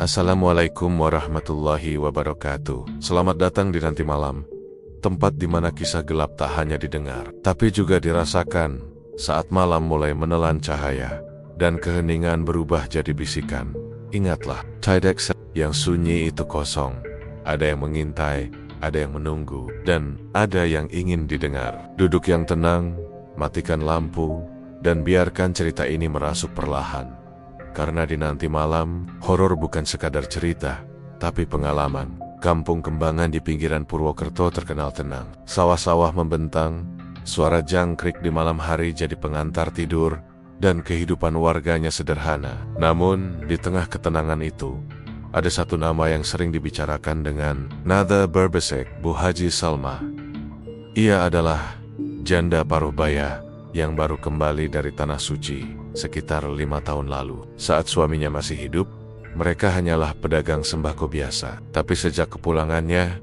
Assalamualaikum warahmatullahi wabarakatuh. Selamat datang di Nanti Malam, tempat di mana kisah gelap tak hanya didengar, tapi juga dirasakan saat malam mulai menelan cahaya dan keheningan berubah jadi bisikan. Ingatlah, Tidex yang sunyi itu kosong. Ada yang mengintai, ada yang menunggu, dan ada yang ingin didengar. Duduk yang tenang, matikan lampu, dan biarkan cerita ini merasuk perlahan. Karena di Nanti Malam, horor bukan sekadar cerita, tapi pengalaman. Kampung Kembangan di pinggiran Purwokerto terkenal tenang. Sawah-sawah membentang, suara jangkrik di malam hari jadi pengantar tidur, dan kehidupan warganya sederhana. Namun, di tengah ketenangan itu, ada satu nama yang sering dibicarakan dengan nada berbesek, Bu Haji Salma. Ia adalah janda paruh baya yang baru kembali dari Tanah Suci sekitar 5 tahun lalu. Saat suaminya masih hidup, mereka hanyalah pedagang sembako biasa. Tapi sejak kepulangannya,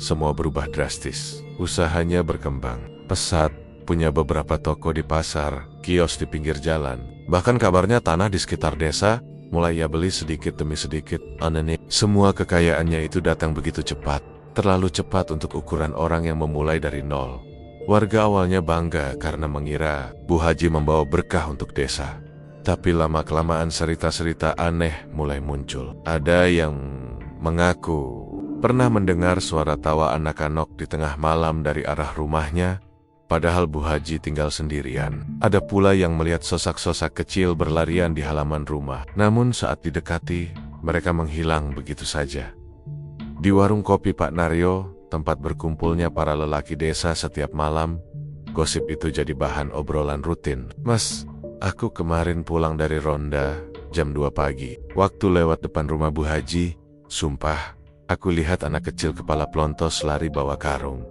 semua berubah drastis. Usahanya berkembang pesat, punya beberapa toko di pasar, kios di pinggir jalan. Bahkan kabarnya tanah di sekitar desa mulai ia beli sedikit demi sedikit. Aneh, semua kekayaannya itu datang begitu cepat. Terlalu cepat untuk ukuran orang yang memulai dari nol. Warga awalnya bangga karena mengira Bu Haji membawa berkah untuk desa. Tapi lama-kelamaan cerita-cerita aneh mulai muncul. Ada yang mengaku pernah mendengar suara tawa anak-anak di tengah malam dari arah rumahnya, padahal Bu Haji tinggal sendirian. Ada pula yang melihat sosak-sosak kecil berlarian di halaman rumah. Namun saat didekati, mereka menghilang begitu saja. Di warung kopi Pak Naryo, tempat berkumpulnya para lelaki desa setiap malam, gosip itu jadi bahan obrolan rutin. Mas, aku kemarin pulang dari ronda jam 2 pagi. Waktu lewat depan rumah Bu Haji, sumpah, aku lihat anak kecil kepala plontos lari bawa karung.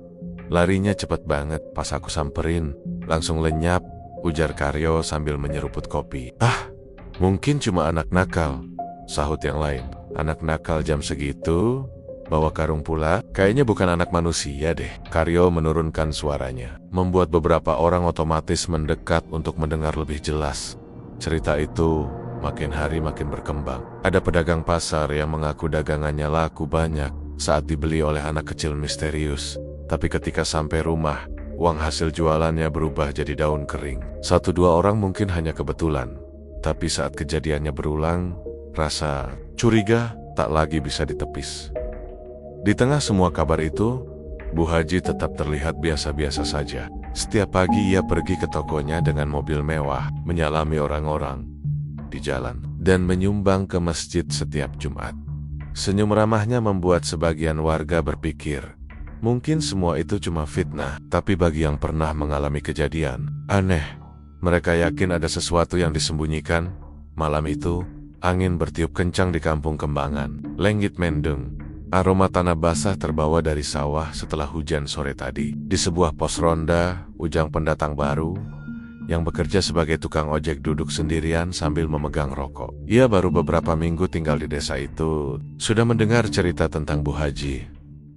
Larinya cepat banget, pas aku samperin, langsung lenyap, ujar Karyo sambil menyeruput kopi. Ah, mungkin cuma anak nakal, sahut yang lain. Anak nakal jam segitu bawa karung pula, kayaknya bukan anak manusia deh. Karyo menurunkan suaranya, membuat beberapa orang otomatis mendekat untuk mendengar lebih jelas. Cerita itu makin hari makin berkembang. Ada pedagang pasar yang mengaku dagangannya laku banyak saat dibeli oleh anak kecil misterius. Tapi ketika sampai rumah, uang hasil jualannya berubah jadi daun kering. 1-2 orang mungkin hanya kebetulan. Tapi saat kejadiannya berulang, rasa curiga tak lagi bisa ditepis. Di tengah semua kabar itu, Bu Haji tetap terlihat biasa-biasa saja. Setiap pagi ia pergi ke tokonya dengan mobil mewah, menyalami orang-orang di jalan, dan menyumbang ke masjid setiap Jumat. Senyum ramahnya membuat sebagian warga berpikir, mungkin semua itu cuma fitnah. Tapi bagi yang pernah mengalami kejadian aneh, mereka yakin ada sesuatu yang disembunyikan. Malam itu, angin bertiup kencang di Kampung Kembangan. Lenggit mendung. Aroma tanah basah terbawa dari sawah setelah hujan sore tadi. Di sebuah pos ronda, Ujang pendatang baru yang bekerja sebagai tukang ojek duduk sendirian sambil memegang rokok. Ia baru beberapa minggu tinggal di desa itu, sudah mendengar cerita tentang Bu Haji.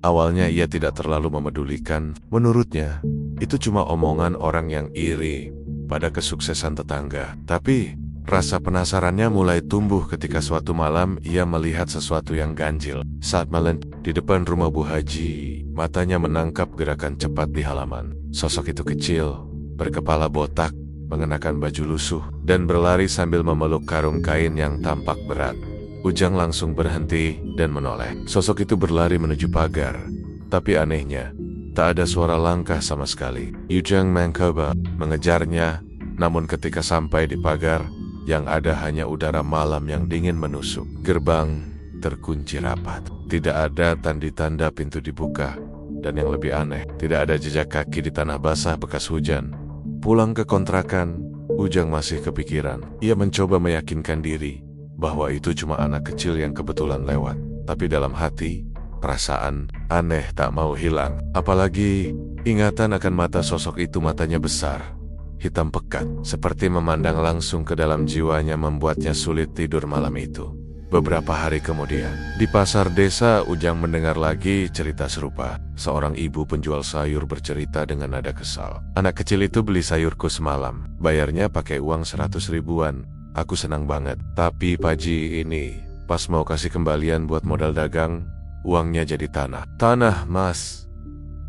Awalnya ia tidak terlalu memedulikan. Menurutnya, itu cuma omongan orang yang iri pada kesuksesan tetangga. Tapi rasa penasarannya mulai tumbuh ketika suatu malam ia melihat sesuatu yang ganjil. Saat malam di depan rumah Bu Haji, matanya menangkap gerakan cepat di halaman. Sosok itu kecil, berkepala botak, mengenakan baju lusuh, dan berlari sambil memeluk karung kain yang tampak berat. Ujang langsung berhenti dan menoleh. Sosok itu berlari menuju pagar. Tapi anehnya, tak ada suara langkah sama sekali. Ujang mencoba mengejarnya, namun ketika sampai di pagar, yang ada hanya udara malam yang dingin menusuk. Gerbang terkunci rapat. Tidak ada tanda-tanda pintu dibuka. Dan yang lebih aneh, tidak ada jejak kaki di tanah basah bekas hujan. Pulang ke kontrakan, Ujang masih kepikiran. Ia mencoba meyakinkan diri bahwa itu cuma anak kecil yang kebetulan lewat. Tapi dalam hati, perasaan aneh tak mau hilang. Apalagi ingatan akan mata sosok itu. Matanya besar, hitam pekat, seperti memandang langsung ke dalam jiwanya, membuatnya sulit tidur malam itu. Beberapa hari kemudian, di pasar desa, Ujang mendengar lagi cerita serupa. Seorang ibu penjual sayur bercerita dengan nada kesal. Anak kecil itu beli sayurku semalam. Bayarnya pakai uang 100 ribuan. Aku senang banget. Tapi Paji ini Pas mau kasih kembalian buat modal dagang, uangnya jadi tanah. Tanah, Mas.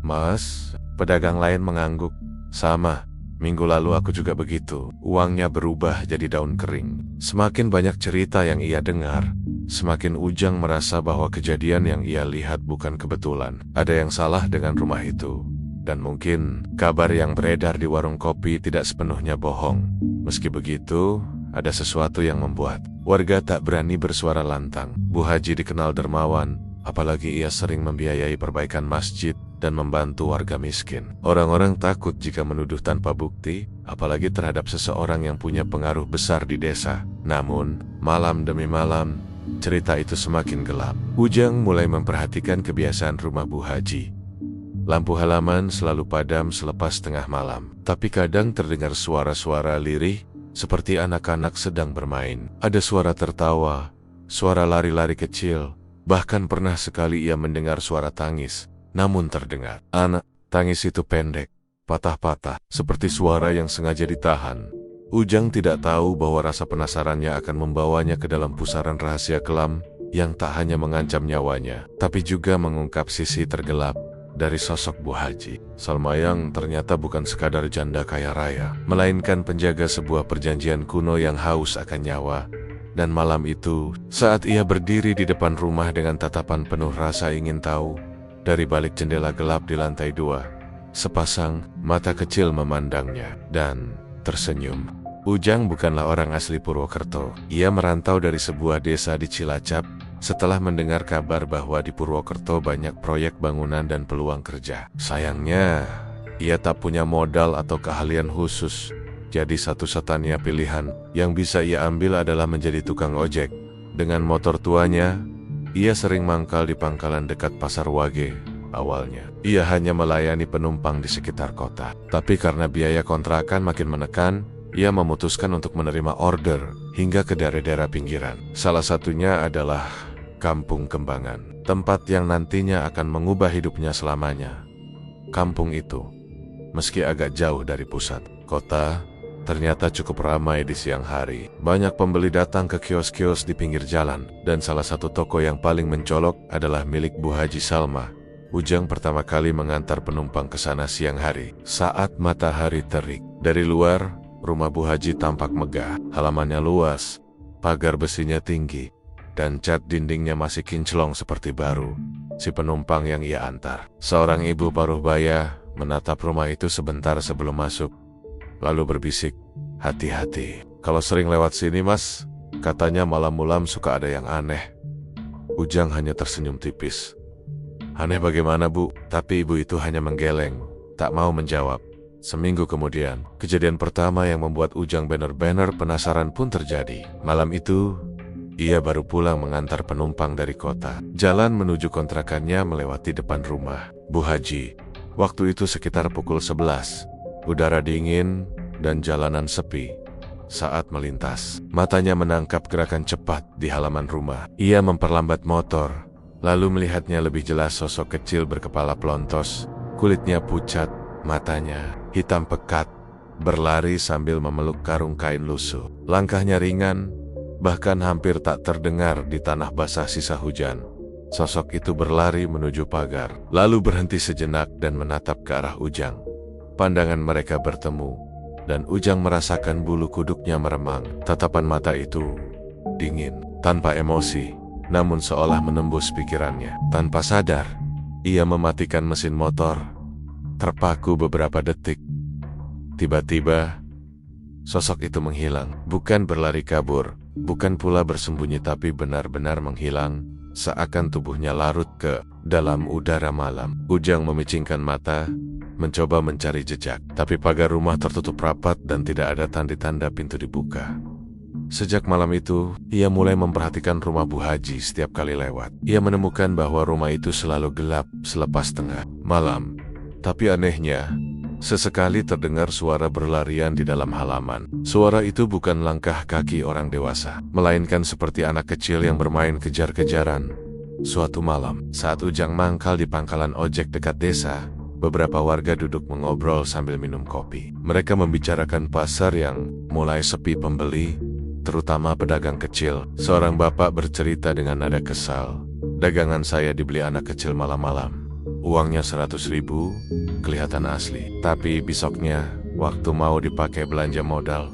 Mas, pedagang lain mengangguk. Sama, minggu lalu aku juga begitu. Uangnya berubah jadi daun kering. Semakin banyak cerita yang ia dengar, semakin Ujang merasa bahwa kejadian yang ia lihat bukan kebetulan. Ada yang salah dengan rumah itu. Dan mungkin kabar yang beredar di warung kopi tidak sepenuhnya bohong. Meski begitu, ada sesuatu yang membuat warga tak berani bersuara lantang. Bu Haji dikenal dermawan, apalagi ia sering membiayai perbaikan masjid dan membantu warga miskin. Orang-orang takut jika menuduh tanpa bukti, apalagi terhadap seseorang yang punya pengaruh besar di desa. Namun, malam demi malam, cerita itu semakin gelap. Ujang mulai memperhatikan kebiasaan rumah Bu Haji. Lampu halaman selalu padam selepas tengah malam, tapi kadang terdengar suara-suara lirih seperti anak-anak sedang bermain. Ada suara tertawa, suara lari-lari kecil, bahkan pernah sekali ia mendengar suara tangis. Namun terdengar, tangis itu pendek, patah-patah, seperti suara yang sengaja ditahan. Ujang tidak tahu bahwa rasa penasarannya akan membawanya ke dalam pusaran rahasia kelam yang tak hanya mengancam nyawanya, tapi juga mengungkap sisi tergelap dari sosok Bu Haji. Salma yang ternyata bukan sekadar janda kaya raya, melainkan penjaga sebuah perjanjian kuno yang haus akan nyawa. Dan malam itu, saat ia berdiri di depan rumah dengan tatapan penuh rasa ingin tahu, dari balik jendela gelap di lantai 2, sepasang mata kecil memandangnya dan tersenyum. Ujang bukanlah orang asli Purwokerto. Ia merantau dari sebuah desa di Cilacap setelah mendengar kabar bahwa di Purwokerto banyak proyek bangunan dan peluang kerja. Sayangnya, ia tak punya modal atau keahlian khusus. Jadi satu-satunya pilihan yang bisa ia ambil adalah menjadi tukang ojek. Dengan motor tuanya, ia sering mangkal di pangkalan dekat Pasar Wage. Awalnya, ia hanya melayani penumpang di sekitar kota. Tapi karena biaya kontrakan makin menekan, ia memutuskan untuk menerima order hingga ke daerah-daerah pinggiran. Salah satunya adalah Kampung Kembangan, tempat yang nantinya akan mengubah hidupnya selamanya. Kampung itu, meski agak jauh dari pusat kota, ternyata cukup ramai di siang hari. Banyak pembeli datang ke kios-kios di pinggir jalan, dan salah satu toko yang paling mencolok adalah milik Bu Haji Salma. Ujang pertama kali mengantar penumpang ke sana siang hari, saat matahari terik. Dari luar, rumah Bu Haji tampak megah. Halamannya luas, pagar besinya tinggi, dan cat dindingnya masih kinclong seperti baru. Si penumpang yang ia antar, seorang ibu paruh baya, menatap rumah itu sebentar sebelum masuk, lalu berbisik, "Hati-hati, kalau sering lewat sini, Mas. Katanya malam-malam suka ada yang aneh." Ujang hanya tersenyum tipis. "Aneh bagaimana, Bu?" Tapi ibu itu hanya menggeleng, tak mau menjawab. Seminggu kemudian, kejadian pertama yang membuat Ujang benar-benar penasaran pun terjadi. Malam itu, ia baru pulang mengantar penumpang dari kota. Jalan menuju kontrakannya melewati depan rumah Bu Haji. Waktu itu sekitar pukul 11. Udara dingin dan jalanan sepi. Saat melintas, matanya menangkap gerakan cepat di halaman rumah. Ia memperlambat motor, lalu melihatnya lebih jelas sosok kecil berkepala pelontos, kulitnya pucat, matanya hitam pekat, berlari sambil memeluk karung kain lusuh. Langkahnya ringan, bahkan hampir tak terdengar di tanah basah sisa hujan. Sosok itu berlari menuju pagar, lalu berhenti sejenak dan menatap ke arah Ujang. Pandangan mereka bertemu, dan Ujang merasakan bulu kuduknya meremang. Tatapan mata itu dingin, tanpa emosi, namun seolah menembus pikirannya. Tanpa sadar, ia mematikan mesin motor. Terpaku beberapa detik. Tiba-tiba, sosok itu menghilang. Bukan berlari kabur, bukan pula bersembunyi, tapi benar-benar menghilang, seakan tubuhnya larut ke dalam udara malam. Ujang memicingkan mata, mencoba mencari jejak, tapi pagar rumah tertutup rapat dan tidak ada tanda-tanda pintu dibuka. Sejak malam itu, ia mulai memperhatikan rumah Bu Haji setiap kali lewat. Ia menemukan bahwa rumah itu selalu gelap selepas tengah malam. Tapi anehnya, sesekali terdengar suara berlarian di dalam halaman. Suara itu bukan langkah kaki orang dewasa, melainkan seperti anak kecil yang bermain kejar-kejaran. Suatu malam, saat Ujang mangkal di pangkalan ojek dekat desa, beberapa warga duduk mengobrol sambil minum kopi. Mereka membicarakan pasar yang mulai sepi pembeli, terutama pedagang kecil. Seorang bapak bercerita dengan nada kesal. Dagangan saya dibeli anak kecil malam-malam. Uangnya 100.000, kelihatan asli. Tapi besoknya, waktu mau dipakai belanja modal,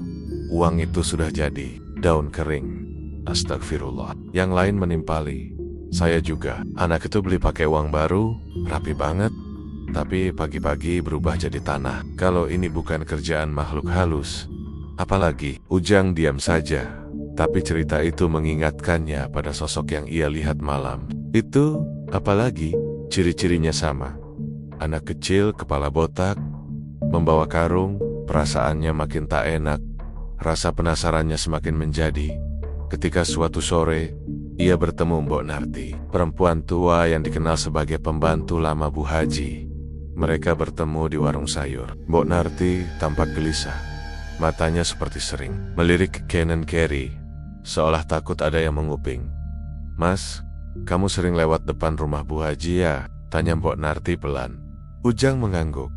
uang itu sudah jadi daun kering. Astagfirullah. Yang lain menimpali. Saya juga. Anak itu beli pakai uang baru, rapi banget. Tapi pagi-pagi berubah jadi tanah. Kalau ini bukan kerjaan makhluk halus, apalagi? Ujang diam saja. Tapi cerita itu mengingatkannya pada sosok yang ia lihat malam. Itu, apalagi, ciri-cirinya sama. Anak kecil, kepala botak, membawa karung, perasaannya makin tak enak. Rasa penasarannya semakin menjadi. Ketika suatu sore, ia bertemu Mbok Narti, perempuan tua yang dikenal sebagai pembantu lama Bu Haji. Mereka bertemu di warung sayur. Mbok Narti tampak gelisah. Matanya seperti sering melirik ke kanan kiri, seolah takut ada yang menguping. "Mas, kamu sering lewat depan rumah Bu Haji ya?" tanya Mbok Narti pelan. Ujang mengangguk.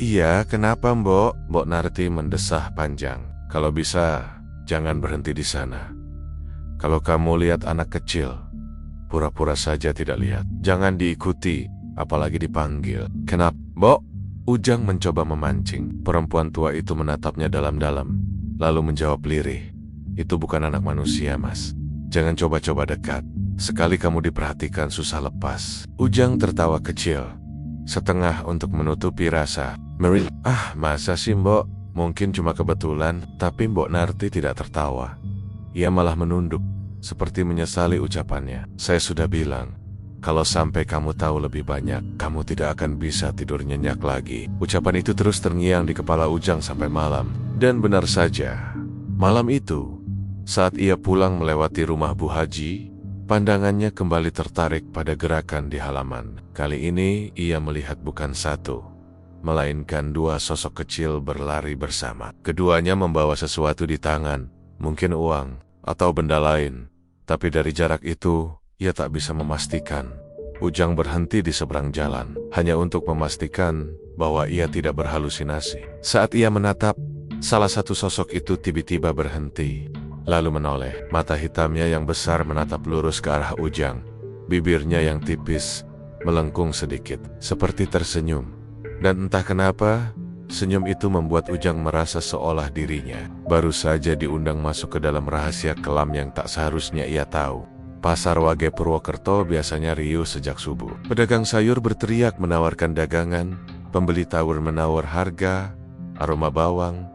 "Iya, kenapa Mbok?" Mbok Narti mendesah panjang. "Kalau bisa, jangan berhenti di sana. Kalau kamu lihat anak kecil, pura-pura saja tidak lihat. Jangan diikuti, apalagi dipanggil." "Kenapa, Mbok?" Ujang mencoba memancing. Perempuan tua itu menatapnya dalam-dalam, lalu menjawab lirih. "Itu bukan anak manusia, Mas. Jangan coba-coba dekat. Sekali kamu diperhatikan susah lepas." Ujang tertawa kecil, setengah untuk menutupi rasa meril. Masa sih Mbok? Mungkin cuma kebetulan." Tapi Mbok Narti tidak tertawa. Ia malah menunduk, seperti menyesali ucapannya. "Saya sudah bilang, kalau sampai kamu tahu lebih banyak, kamu tidak akan bisa tidur nyenyak lagi." Ucapan itu terus terngiang di kepala Ujang sampai malam. Dan benar saja, malam itu, saat ia pulang melewati rumah Bu Haji, pandangannya kembali tertarik pada gerakan di halaman. Kali ini ia melihat bukan satu, melainkan dua sosok kecil berlari bersama. Keduanya membawa sesuatu di tangan, mungkin uang atau benda lain. Tapi dari jarak itu, ia tak bisa memastikan. Ujang berhenti di seberang jalan, hanya untuk memastikan bahwa ia tidak berhalusinasi. Saat ia menatap, salah satu sosok itu tiba-tiba berhenti, lalu menoleh. Mata hitamnya yang besar menatap lurus ke arah Ujang. Bibirnya yang tipis melengkung sedikit, seperti tersenyum. Dan entah kenapa, senyum itu membuat Ujang merasa seolah dirinya baru saja diundang masuk ke dalam rahasia kelam yang tak seharusnya ia tahu. Pasar Wage Purwokerto biasanya riuh sejak subuh. Pedagang sayur berteriak menawarkan dagangan, pembeli tawar-menawar harga, aroma bawang,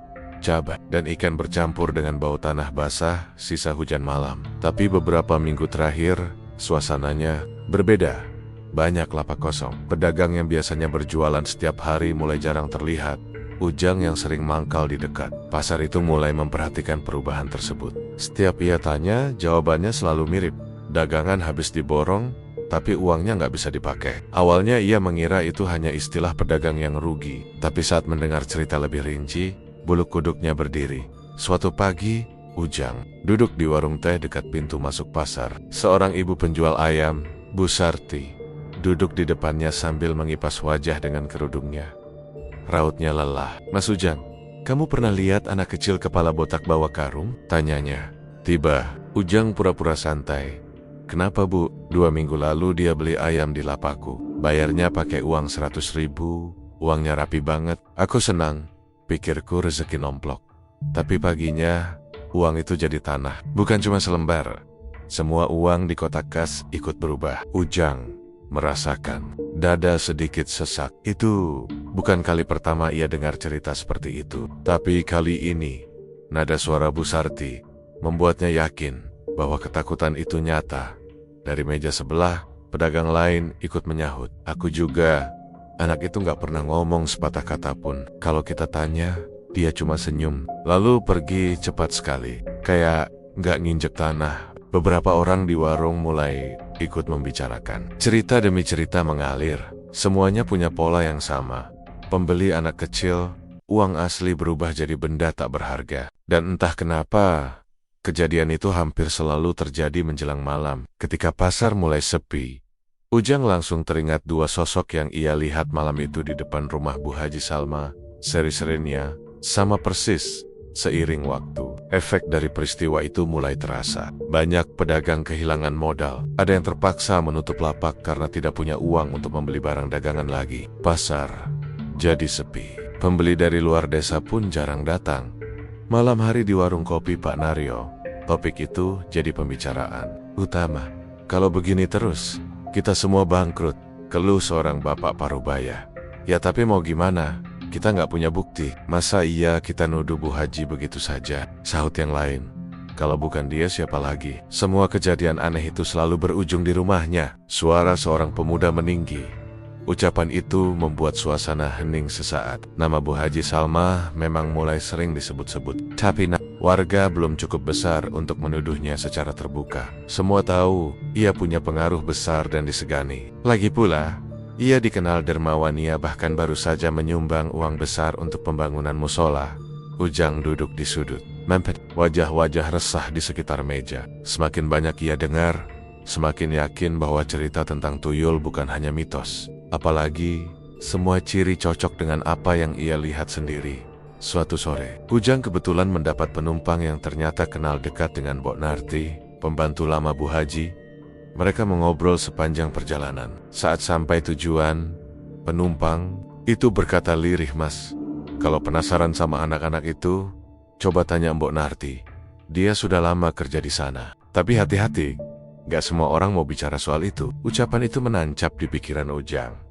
cabai, dan ikan bercampur dengan bau tanah basah sisa hujan malam. Tapi beberapa minggu terakhir, suasananya berbeda. Banyak lapak kosong. Pedagang yang biasanya berjualan setiap hari mulai jarang terlihat. Ujang yang sering mangkal di dekat pasar itu mulai memperhatikan perubahan tersebut. Setiap ia tanya, jawabannya selalu mirip. Dagangan habis diborong, tapi uangnya nggak bisa dipakai. Awalnya ia mengira itu hanya istilah pedagang yang rugi. Tapi saat mendengar cerita lebih rinci, bulu kuduknya berdiri. Suatu pagi, Ujang duduk di warung teh dekat pintu masuk pasar. Seorang ibu penjual ayam, Bu Sarti, duduk di depannya sambil mengipas wajah dengan kerudungnya. Rautnya lelah. "Mas Ujang, kamu pernah lihat anak kecil kepala botak bawa karung?" tanyanya. Tiba, Ujang pura-pura santai. "Kenapa Bu? 2 minggu lalu dia beli ayam di lapakku. Bayarnya pakai uang 100.000, uangnya rapi banget. Aku senang, pikirku rezeki nomplok. Tapi paginya, uang itu jadi tanah. Bukan cuma selembar. Semua uang di kotak kas ikut berubah." Ujang merasakan dada sedikit sesak. Itu bukan kali pertama ia dengar cerita seperti itu. Tapi kali ini, nada suara Bu Sarti membuatnya yakin bahwa ketakutan itu nyata. Dari meja sebelah, pedagang lain ikut menyahut. "Aku juga." Anak itu gak pernah ngomong sepatah kata pun. Kalau kita tanya, dia cuma senyum, lalu pergi cepat sekali, kayak gak nginjek tanah. Beberapa orang di warung mulai ikut membicarakan. Cerita demi cerita mengalir. Semuanya punya pola yang sama. Pembeli anak kecil, uang asli berubah jadi benda tak berharga. Dan entah kenapa, kejadian itu hampir selalu terjadi menjelang malam. Ketika pasar mulai sepi, Ujang langsung teringat dua sosok yang ia lihat malam itu di depan rumah Bu Haji Salma. Seri-serinya sama persis Seiring waktu, efek dari peristiwa itu mulai terasa. Banyak pedagang kehilangan modal. Ada yang terpaksa menutup lapak karena tidak punya uang untuk membeli barang dagangan lagi. Pasar jadi sepi. Pembeli dari luar desa pun jarang datang. Malam hari di warung kopi Pak Naryo, topik itu jadi pembicaraan utama. Kalau begini terus, kita semua bangkrut, keluh seorang bapak parubaya. Ya tapi mau gimana? Kita nggak punya bukti. Masa iya kita nuduh Bu Haji begitu saja? Sahut yang lain. Kalau bukan dia siapa lagi? Semua kejadian aneh itu selalu berujung di rumahnya. Suara seorang pemuda meninggi. Ucapan itu membuat suasana hening sesaat. Nama Bu Haji Salma memang mulai sering disebut-sebut. Tapi warga belum cukup besar untuk menuduhnya secara terbuka. Semua tahu ia punya pengaruh besar dan disegani. Lagi pula, ia dikenal dermawania, bahkan baru saja menyumbang uang besar untuk pembangunan musola. Ujang duduk di sudut, mempet wajah-wajah resah di sekitar meja. Semakin banyak ia dengar, semakin yakin bahwa cerita tentang tuyul bukan hanya mitos. Apalagi, semua ciri cocok dengan apa yang ia lihat sendiri. Suatu sore, Ujang kebetulan mendapat penumpang yang ternyata kenal dekat dengan Mbok Narti, pembantu lama Bu Haji. Mereka mengobrol sepanjang perjalanan. Saat sampai tujuan, penumpang itu berkata lirih, "Mas, kalau penasaran sama anak-anak itu, coba tanya Mbok Narti. Dia sudah lama kerja di sana. Tapi hati-hati, gak semua orang mau bicara soal itu." Ucapan itu menancap di pikiran Ujang.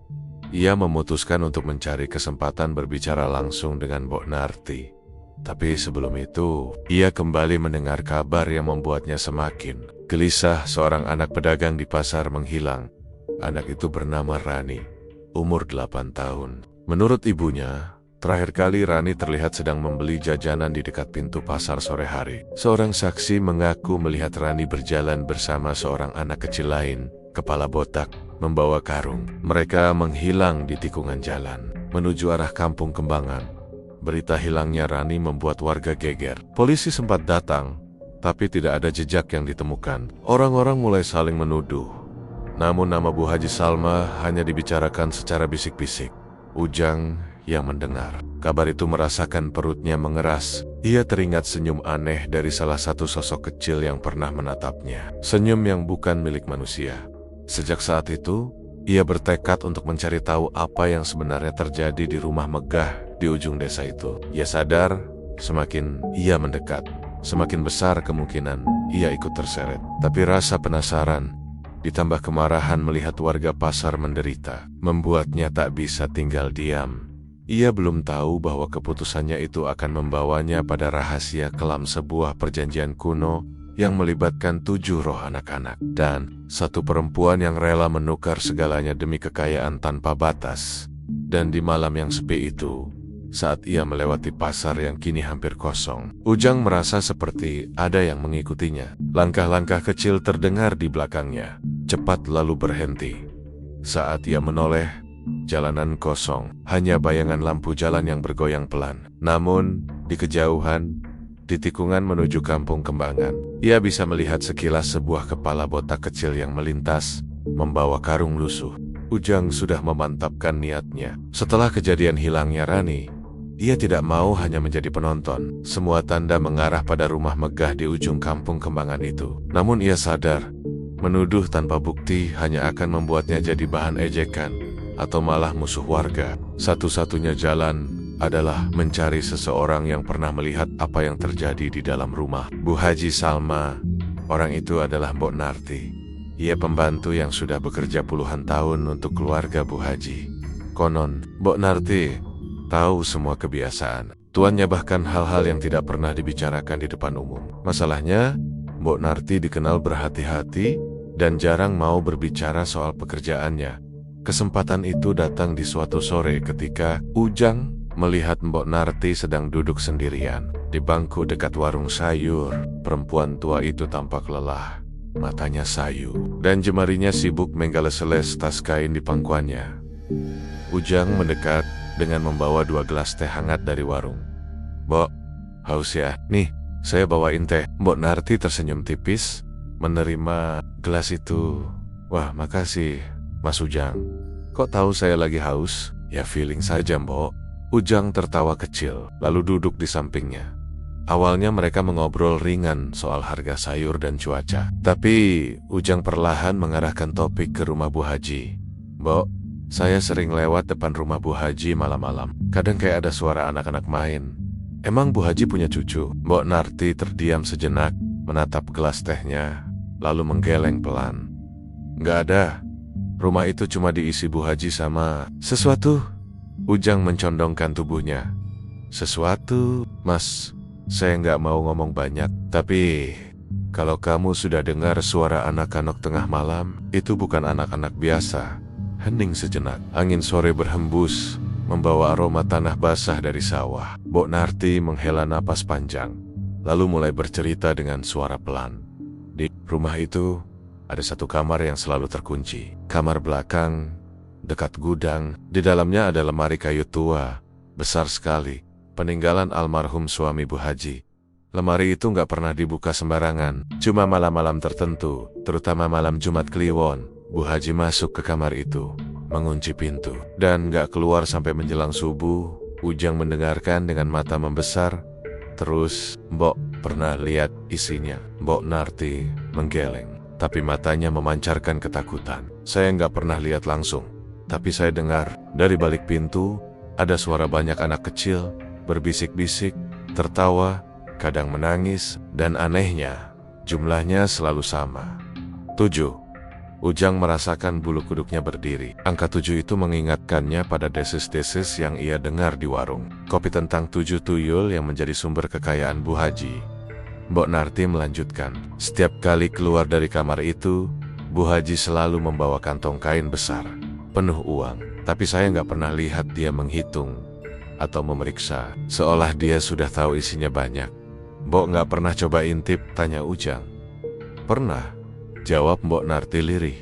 Ia memutuskan untuk mencari kesempatan berbicara langsung dengan Mbok Narti. Tapi sebelum itu, ia kembali mendengar kabar yang membuatnya semakin gelisah. Seorang anak pedagang di pasar menghilang. Anak itu bernama Rani, umur 8 tahun. Menurut ibunya, terakhir kali Rani terlihat sedang membeli jajanan di dekat pintu pasar sore hari. Seorang saksi mengaku melihat Rani berjalan bersama seorang anak kecil lain, kepala botak, membawa karung. Mereka menghilang di tikungan jalan, menuju arah Kampung Kembangan. Berita hilangnya Rani membuat warga geger. Polisi sempat datang, tapi tidak ada jejak yang ditemukan. Orang-orang mulai saling menuduh. Namun nama Bu Haji Salma hanya dibicarakan secara bisik-bisik. Ujang yang mendengar kabar itu merasakan perutnya mengeras. Ia teringat senyum aneh dari salah satu sosok kecil yang pernah menatapnya. Senyum yang bukan milik manusia. Sejak saat itu, ia bertekad untuk mencari tahu apa yang sebenarnya terjadi di rumah megah di ujung desa itu. Ia sadar, semakin ia mendekat, semakin besar kemungkinan ia ikut terseret. Tapi rasa penasaran, ditambah kemarahan melihat warga pasar menderita, membuatnya tak bisa tinggal diam. Ia belum tahu bahwa keputusannya itu akan membawanya pada rahasia kelam sebuah perjanjian kuno yang melibatkan 7 roh anak-anak dan satu perempuan yang rela menukar segalanya demi kekayaan tanpa batas. Dan di malam yang sepi itu, saat ia melewati pasar yang kini hampir kosong, Ujang merasa seperti ada yang mengikutinya. Langkah-langkah kecil terdengar di belakangnya, cepat lalu berhenti. Saat ia menoleh, jalanan kosong, hanya bayangan lampu jalan yang bergoyang pelan. Namun, di kejauhan, di tikungan menuju Kampung Kembangan, ia bisa melihat sekilas sebuah kepala botak kecil yang melintas, membawa karung lusuh. Ujang sudah memantapkan niatnya. Setelah kejadian hilangnya Rani, ia tidak mau hanya menjadi penonton. Semua tanda mengarah pada rumah megah di ujung Kampung Kembangan itu. Namun ia sadar, menuduh tanpa bukti hanya akan membuatnya jadi bahan ejekan, atau malah musuh warga. Satu-satunya jalan adalah mencari seseorang yang pernah melihat apa yang terjadi di dalam rumah Bu Haji Salma. Orang itu adalah Mbok Narti. Ia pembantu yang sudah bekerja puluhan tahun untuk keluarga Bu Haji. Konon, Mbok Narti tahu semua kebiasaan tuannya, bahkan hal-hal yang tidak pernah dibicarakan di depan umum. Masalahnya, Mbok Narti dikenal berhati-hati dan jarang mau berbicara soal pekerjaannya. Kesempatan itu datang di suatu sore ketika Ujang melihat Mbok Narti sedang duduk sendirian di bangku dekat warung sayur. Perempuan tua itu tampak lelah, matanya sayu, dan jemarinya sibuk menggales-geles tas kain di pangkuannya. Ujang mendekat dengan membawa 2 gelas teh hangat dari warung. "Mbok, haus ya? Nih, saya bawain teh." Mbok Narti tersenyum tipis, menerima gelas itu. "Wah, makasih, Mas Ujang. Kok tahu saya lagi haus?" "Ya feeling saja, Mbok." Ujang tertawa kecil, lalu duduk di sampingnya. Awalnya mereka mengobrol ringan soal harga sayur dan cuaca. Tapi Ujang perlahan mengarahkan topik ke rumah Bu Haji. "Mbok, saya sering lewat depan rumah Bu Haji malam-malam. Kadang kayak ada suara anak-anak main. Emang Bu Haji punya cucu?" Mbok Narti terdiam sejenak, menatap gelas tehnya, lalu menggeleng pelan. "Nggak ada. Rumah itu cuma diisi Bu Haji sama sesuatu." Ujang mencondongkan tubuhnya. "Sesuatu, Mas. Saya nggak mau ngomong banyak, tapi kalau kamu sudah dengar suara anak-anak tengah malam, itu bukan anak-anak biasa." Hening sejenak. Angin sore berhembus, membawa aroma tanah basah dari sawah. Mbok Narti menghela napas panjang, lalu mulai bercerita dengan suara pelan. Di rumah itu, ada satu kamar yang selalu terkunci. Kamar belakang, dekat gudang. Di dalamnya ada lemari kayu tua, besar sekali. Peninggalan almarhum suami Bu Haji. Lemari itu nggak pernah dibuka sembarangan. Cuma malam-malam tertentu, terutama malam Jumat Kliwon, Bu Haji masuk ke kamar itu, mengunci pintu, dan nggak keluar sampai menjelang subuh. Ujang mendengarkan dengan mata membesar. Terus, "Mbok pernah lihat isinya?" Mbok Narti menggeleng, tapi matanya memancarkan ketakutan. "Saya nggak pernah lihat langsung, tapi saya dengar dari balik pintu ada suara banyak anak kecil berbisik-bisik, tertawa, kadang menangis, dan anehnya, jumlahnya selalu sama. 7. Ujang merasakan bulu kuduknya berdiri. Angka 7 itu mengingatkannya pada desis-desis yang ia dengar di warung kopi tentang 7 tuyul yang menjadi sumber kekayaan Bu Haji. Mbok Narti melanjutkan, "Setiap kali keluar dari kamar itu, Bu Haji selalu membawa kantong kain besar, penuh uang. Tapi saya nggak pernah lihat dia menghitung atau memeriksa, seolah dia sudah tahu isinya banyak." "Mbok nggak pernah coba intip?" tanya Ujang. "Pernah," jawab Mbok Narti lirih.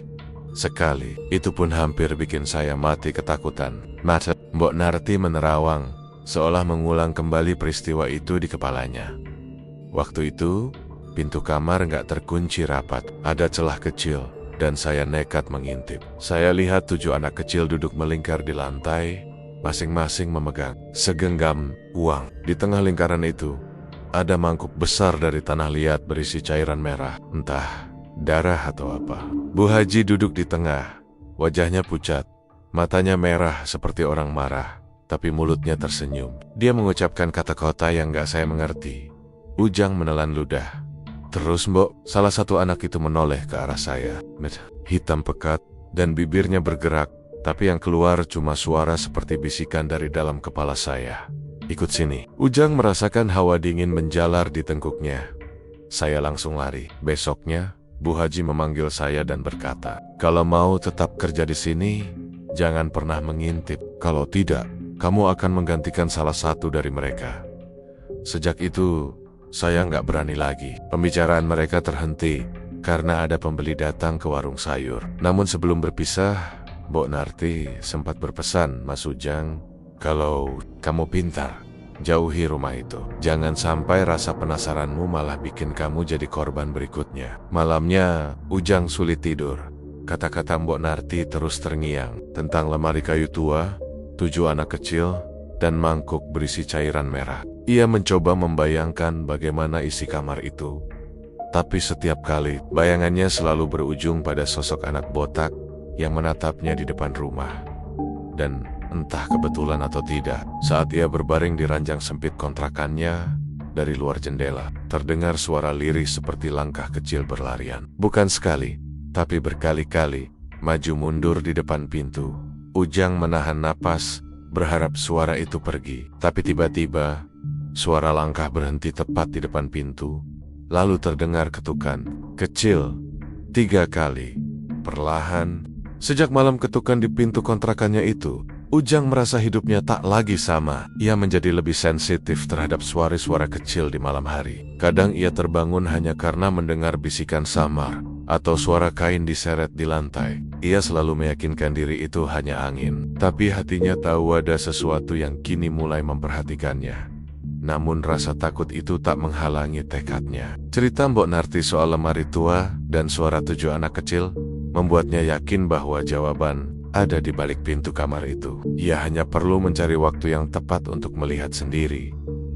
"Sekali, itu pun hampir bikin saya mati ketakutan." Mata Mbok Narti menerawang, seolah mengulang kembali peristiwa itu di kepalanya. "Waktu itu, pintu kamar nggak terkunci rapat, ada celah kecil, dan saya nekat mengintip. Saya lihat 7 anak kecil duduk melingkar di lantai, masing-masing memegang segenggam uang. Di tengah lingkaran itu, ada mangkuk besar dari tanah liat berisi cairan merah, entah darah atau apa. Bu Haji duduk di tengah, wajahnya pucat, matanya merah seperti orang marah, tapi mulutnya tersenyum. Dia mengucapkan kata-kata yang gak saya mengerti." Ujang menelan ludah. "Terus Mbok?" Salah satu anak itu menoleh ke arah saya, hitam pekat, dan bibirnya bergerak, tapi yang keluar cuma suara seperti bisikan dari dalam kepala saya. "Ikut sini." Ujang merasakan hawa dingin menjalar di tengkuknya. Saya langsung lari. Besoknya, Bu Haji memanggil saya dan berkata, "Kalau mau tetap kerja di sini, jangan pernah mengintip. Kalau tidak, kamu akan menggantikan salah satu dari mereka." Sejak itu, saya nggak berani lagi. Pembicaraan mereka terhenti karena ada pembeli datang ke warung sayur. Namun sebelum berpisah, Mbok Narti sempat berpesan, "Mas Ujang, kalau kamu pintar, jauhi rumah itu. Jangan sampai rasa penasaranmu malah bikin kamu jadi korban berikutnya." Malamnya, Ujang sulit tidur. Kata-kata Mbok Narti terus terngiang tentang lemari kayu tua, 7 anak kecil, dan mangkuk berisi cairan merah. Ia mencoba membayangkan bagaimana isi kamar itu. Tapi setiap kali, bayangannya selalu berujung pada sosok anak botak yang menatapnya di depan rumah. Dan entah kebetulan atau tidak, saat ia berbaring di ranjang sempit kontrakannya, dari luar jendela, terdengar suara lirih seperti langkah kecil berlarian. Bukan sekali, tapi berkali-kali, maju mundur di depan pintu. Ujang menahan napas, berharap suara itu pergi. Tapi tiba-tiba, suara langkah berhenti tepat di depan pintu. Lalu terdengar ketukan kecil 3 kali, perlahan. Sejak malam ketukan di pintu kontrakannya itu, Ujang merasa hidupnya tak lagi sama. Ia menjadi lebih sensitif terhadap suara-suara kecil di malam hari. Kadang ia terbangun hanya karena mendengar bisikan samar atau suara kain diseret di lantai. Ia selalu meyakinkan diri itu hanya angin, tapi hatinya tahu ada sesuatu yang kini mulai memperhatikannya. Namun rasa takut itu tak menghalangi tekadnya. Cerita Mbok Narti soal lemari tua dan suara 7 anak kecil membuatnya yakin bahwa jawaban ada di balik pintu kamar itu. Ia hanya perlu mencari waktu yang tepat untuk melihat sendiri.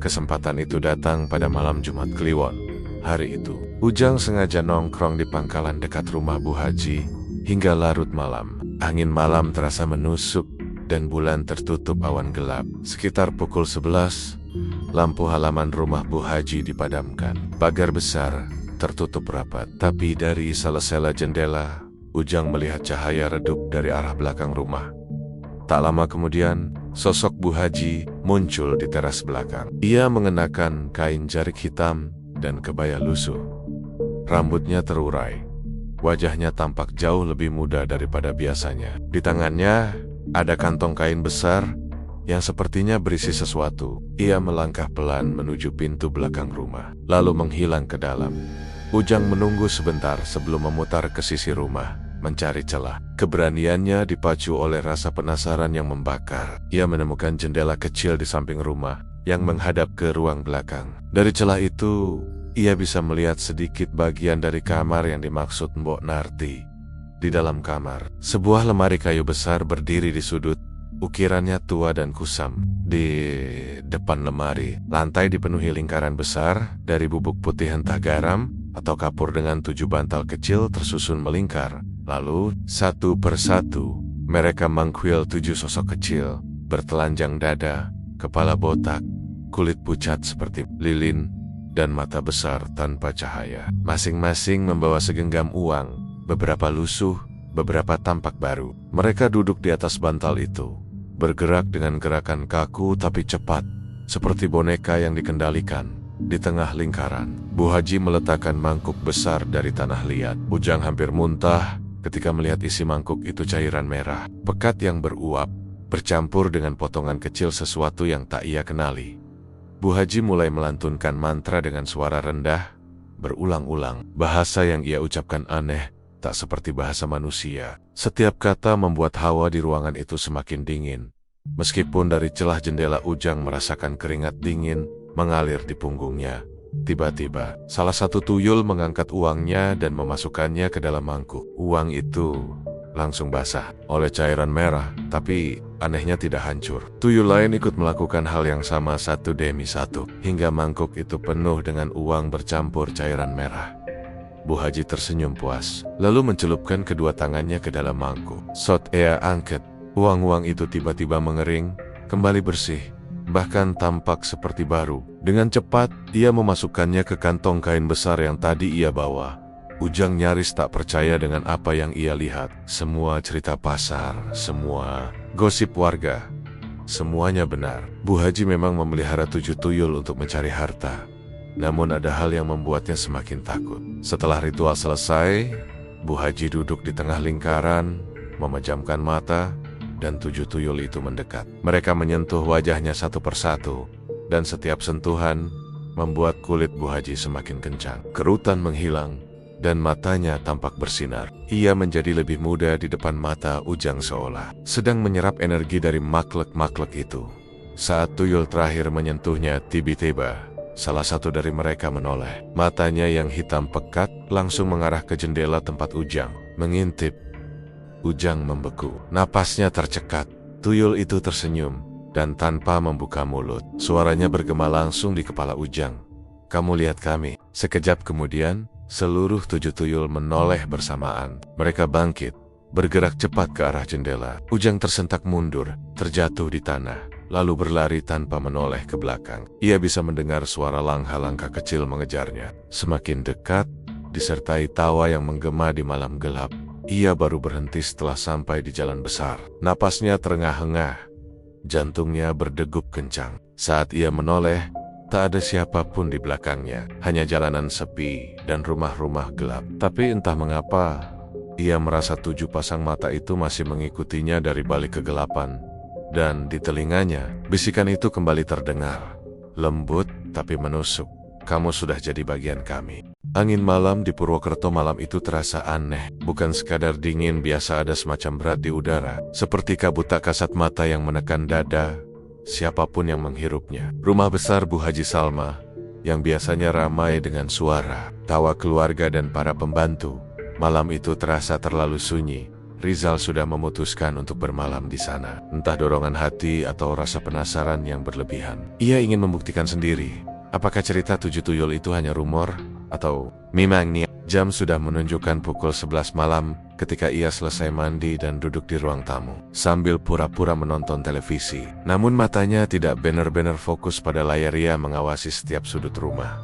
Kesempatan itu datang pada malam Jumat Kliwon. Hari itu, Ujang sengaja nongkrong di pangkalan dekat rumah Bu Haji hingga larut malam. Angin malam terasa menusuk dan bulan tertutup awan gelap. Sekitar pukul 11, lampu halaman rumah Bu Haji dipadamkan. Pagar besar tertutup rapat, tapi dari sela-sela jendela, Ujang melihat cahaya redup dari arah belakang rumah. Tak lama kemudian, sosok Bu Haji muncul di teras belakang. Ia mengenakan kain jarik hitam dan kebaya lusuh. Rambutnya terurai. Wajahnya tampak jauh lebih muda daripada biasanya. Di tangannya ada kantong kain besar yang sepertinya berisi sesuatu. Ia melangkah pelan menuju pintu belakang rumah, lalu menghilang ke dalam. Ujang menunggu sebentar sebelum memutar ke sisi rumah, mencari celah. Keberaniannya dipacu oleh rasa penasaran yang membakar. Ia menemukan jendela kecil di samping rumah yang menghadap ke ruang belakang. Dari celah itu, ia bisa melihat sedikit bagian dari kamar yang dimaksud Mbok Narti. Di dalam kamar, sebuah lemari kayu besar berdiri di sudut. Ukirannya tua dan kusam. Di depan lemari, lantai dipenuhi lingkaran besar dari bubuk putih entah garam atau kapur dengan 7 bantal kecil tersusun melingkar. Lalu, satu persatu, mereka mengkuil 7 sosok kecil, bertelanjang dada, kepala botak, kulit pucat seperti lilin, dan mata besar tanpa cahaya. Masing-masing membawa segenggam uang, beberapa lusuh, beberapa tampak baru. Mereka duduk di atas bantal itu, bergerak dengan gerakan kaku tapi cepat, seperti boneka yang dikendalikan. Di tengah lingkaran, Bu Haji meletakkan mangkuk besar dari tanah liat. Ujang hampir muntah ketika melihat isi mangkuk itu cairan merah, pekat yang beruap, bercampur dengan potongan kecil sesuatu yang tak ia kenali. Bu Haji mulai melantunkan mantra dengan suara rendah, berulang-ulang. Bahasa yang ia ucapkan aneh, tak seperti bahasa manusia. Setiap kata membuat hawa di ruangan itu semakin dingin. Meskipun dari celah jendela Ujang merasakan keringat dingin mengalir di punggungnya. Tiba-tiba, salah satu tuyul mengangkat uangnya dan memasukkannya ke dalam mangkuk. Uang itu langsung basah oleh cairan merah, tapi anehnya tidak hancur. Tuyul lain ikut melakukan hal yang sama satu demi satu, hingga mangkuk itu penuh dengan uang bercampur cairan merah. Bu Haji tersenyum puas, lalu mencelupkan kedua tangannya ke dalam mangkuk. Saat ia angkat, uang-uang itu tiba-tiba mengering, kembali bersih, bahkan tampak seperti baru. Dengan cepat, ia memasukkannya ke kantong kain besar yang tadi ia bawa. Ujang nyaris tak percaya dengan apa yang ia lihat. Semua cerita pasar, semua gosip warga, semuanya benar. Bu Haji memang memelihara 7 tuyul untuk mencari harta. Namun ada hal yang membuatnya semakin takut. Setelah ritual selesai, Bu Haji duduk di tengah lingkaran, memejamkan mata, dan 7 tuyul itu mendekat. Mereka menyentuh wajahnya satu persatu, dan setiap sentuhan membuat kulit Bu Haji semakin kencang. Kerutan menghilang, dan matanya tampak bersinar. Ia menjadi lebih muda di depan mata Ujang seolah sedang menyerap energi dari makhluk-makhluk itu. Saat tuyul terakhir menyentuhnya, tiba-tiba salah satu dari mereka menoleh. Matanya yang hitam pekat langsung mengarah ke jendela tempat Ujang mengintip. Ujang membeku, napasnya tercekat. Tuyul itu tersenyum, dan tanpa membuka mulut, suaranya bergema langsung di kepala Ujang. "Kamu lihat kami." Sekejap kemudian, seluruh 7 tuyul menoleh bersamaan. Mereka bangkit, bergerak cepat ke arah jendela. Ujang tersentak mundur, terjatuh di tanah, lalu berlari tanpa menoleh ke belakang. Ia bisa mendengar suara langkah-langkah kecil mengejarnya. Semakin dekat, disertai tawa yang menggema di malam gelap. Ia baru berhenti setelah sampai di jalan besar. Napasnya terengah-engah, jantungnya berdegup kencang. Saat ia menoleh, tak ada siapapun di belakangnya, hanya jalanan sepi dan rumah-rumah gelap. Tapi entah mengapa, ia merasa 7 pasang mata itu masih mengikutinya dari balik kegelapan. Dan di telinganya, bisikan itu kembali terdengar, lembut tapi menusuk. "Kamu sudah jadi bagian kami." Angin malam di Purwokerto malam itu terasa aneh. Bukan sekadar dingin biasa, ada semacam berat di udara, seperti kabut tak kasat mata yang menekan dada siapapun yang menghirupnya. Rumah besar Bu Haji Salma, yang biasanya ramai dengan suara, tawa keluarga dan para pembantu, malam itu terasa terlalu sunyi, Rizal sudah memutuskan untuk bermalam di sana. Entah dorongan hati atau rasa penasaran yang berlebihan. Ia ingin membuktikan sendiri, apakah cerita 7 tuyul itu hanya rumor atau memang niat. Jam sudah menunjukkan pukul 11 malam ketika ia selesai mandi dan duduk di ruang tamu sambil pura-pura menonton televisi. Namun matanya tidak benar-benar fokus pada layar. Ia mengawasi setiap sudut rumah.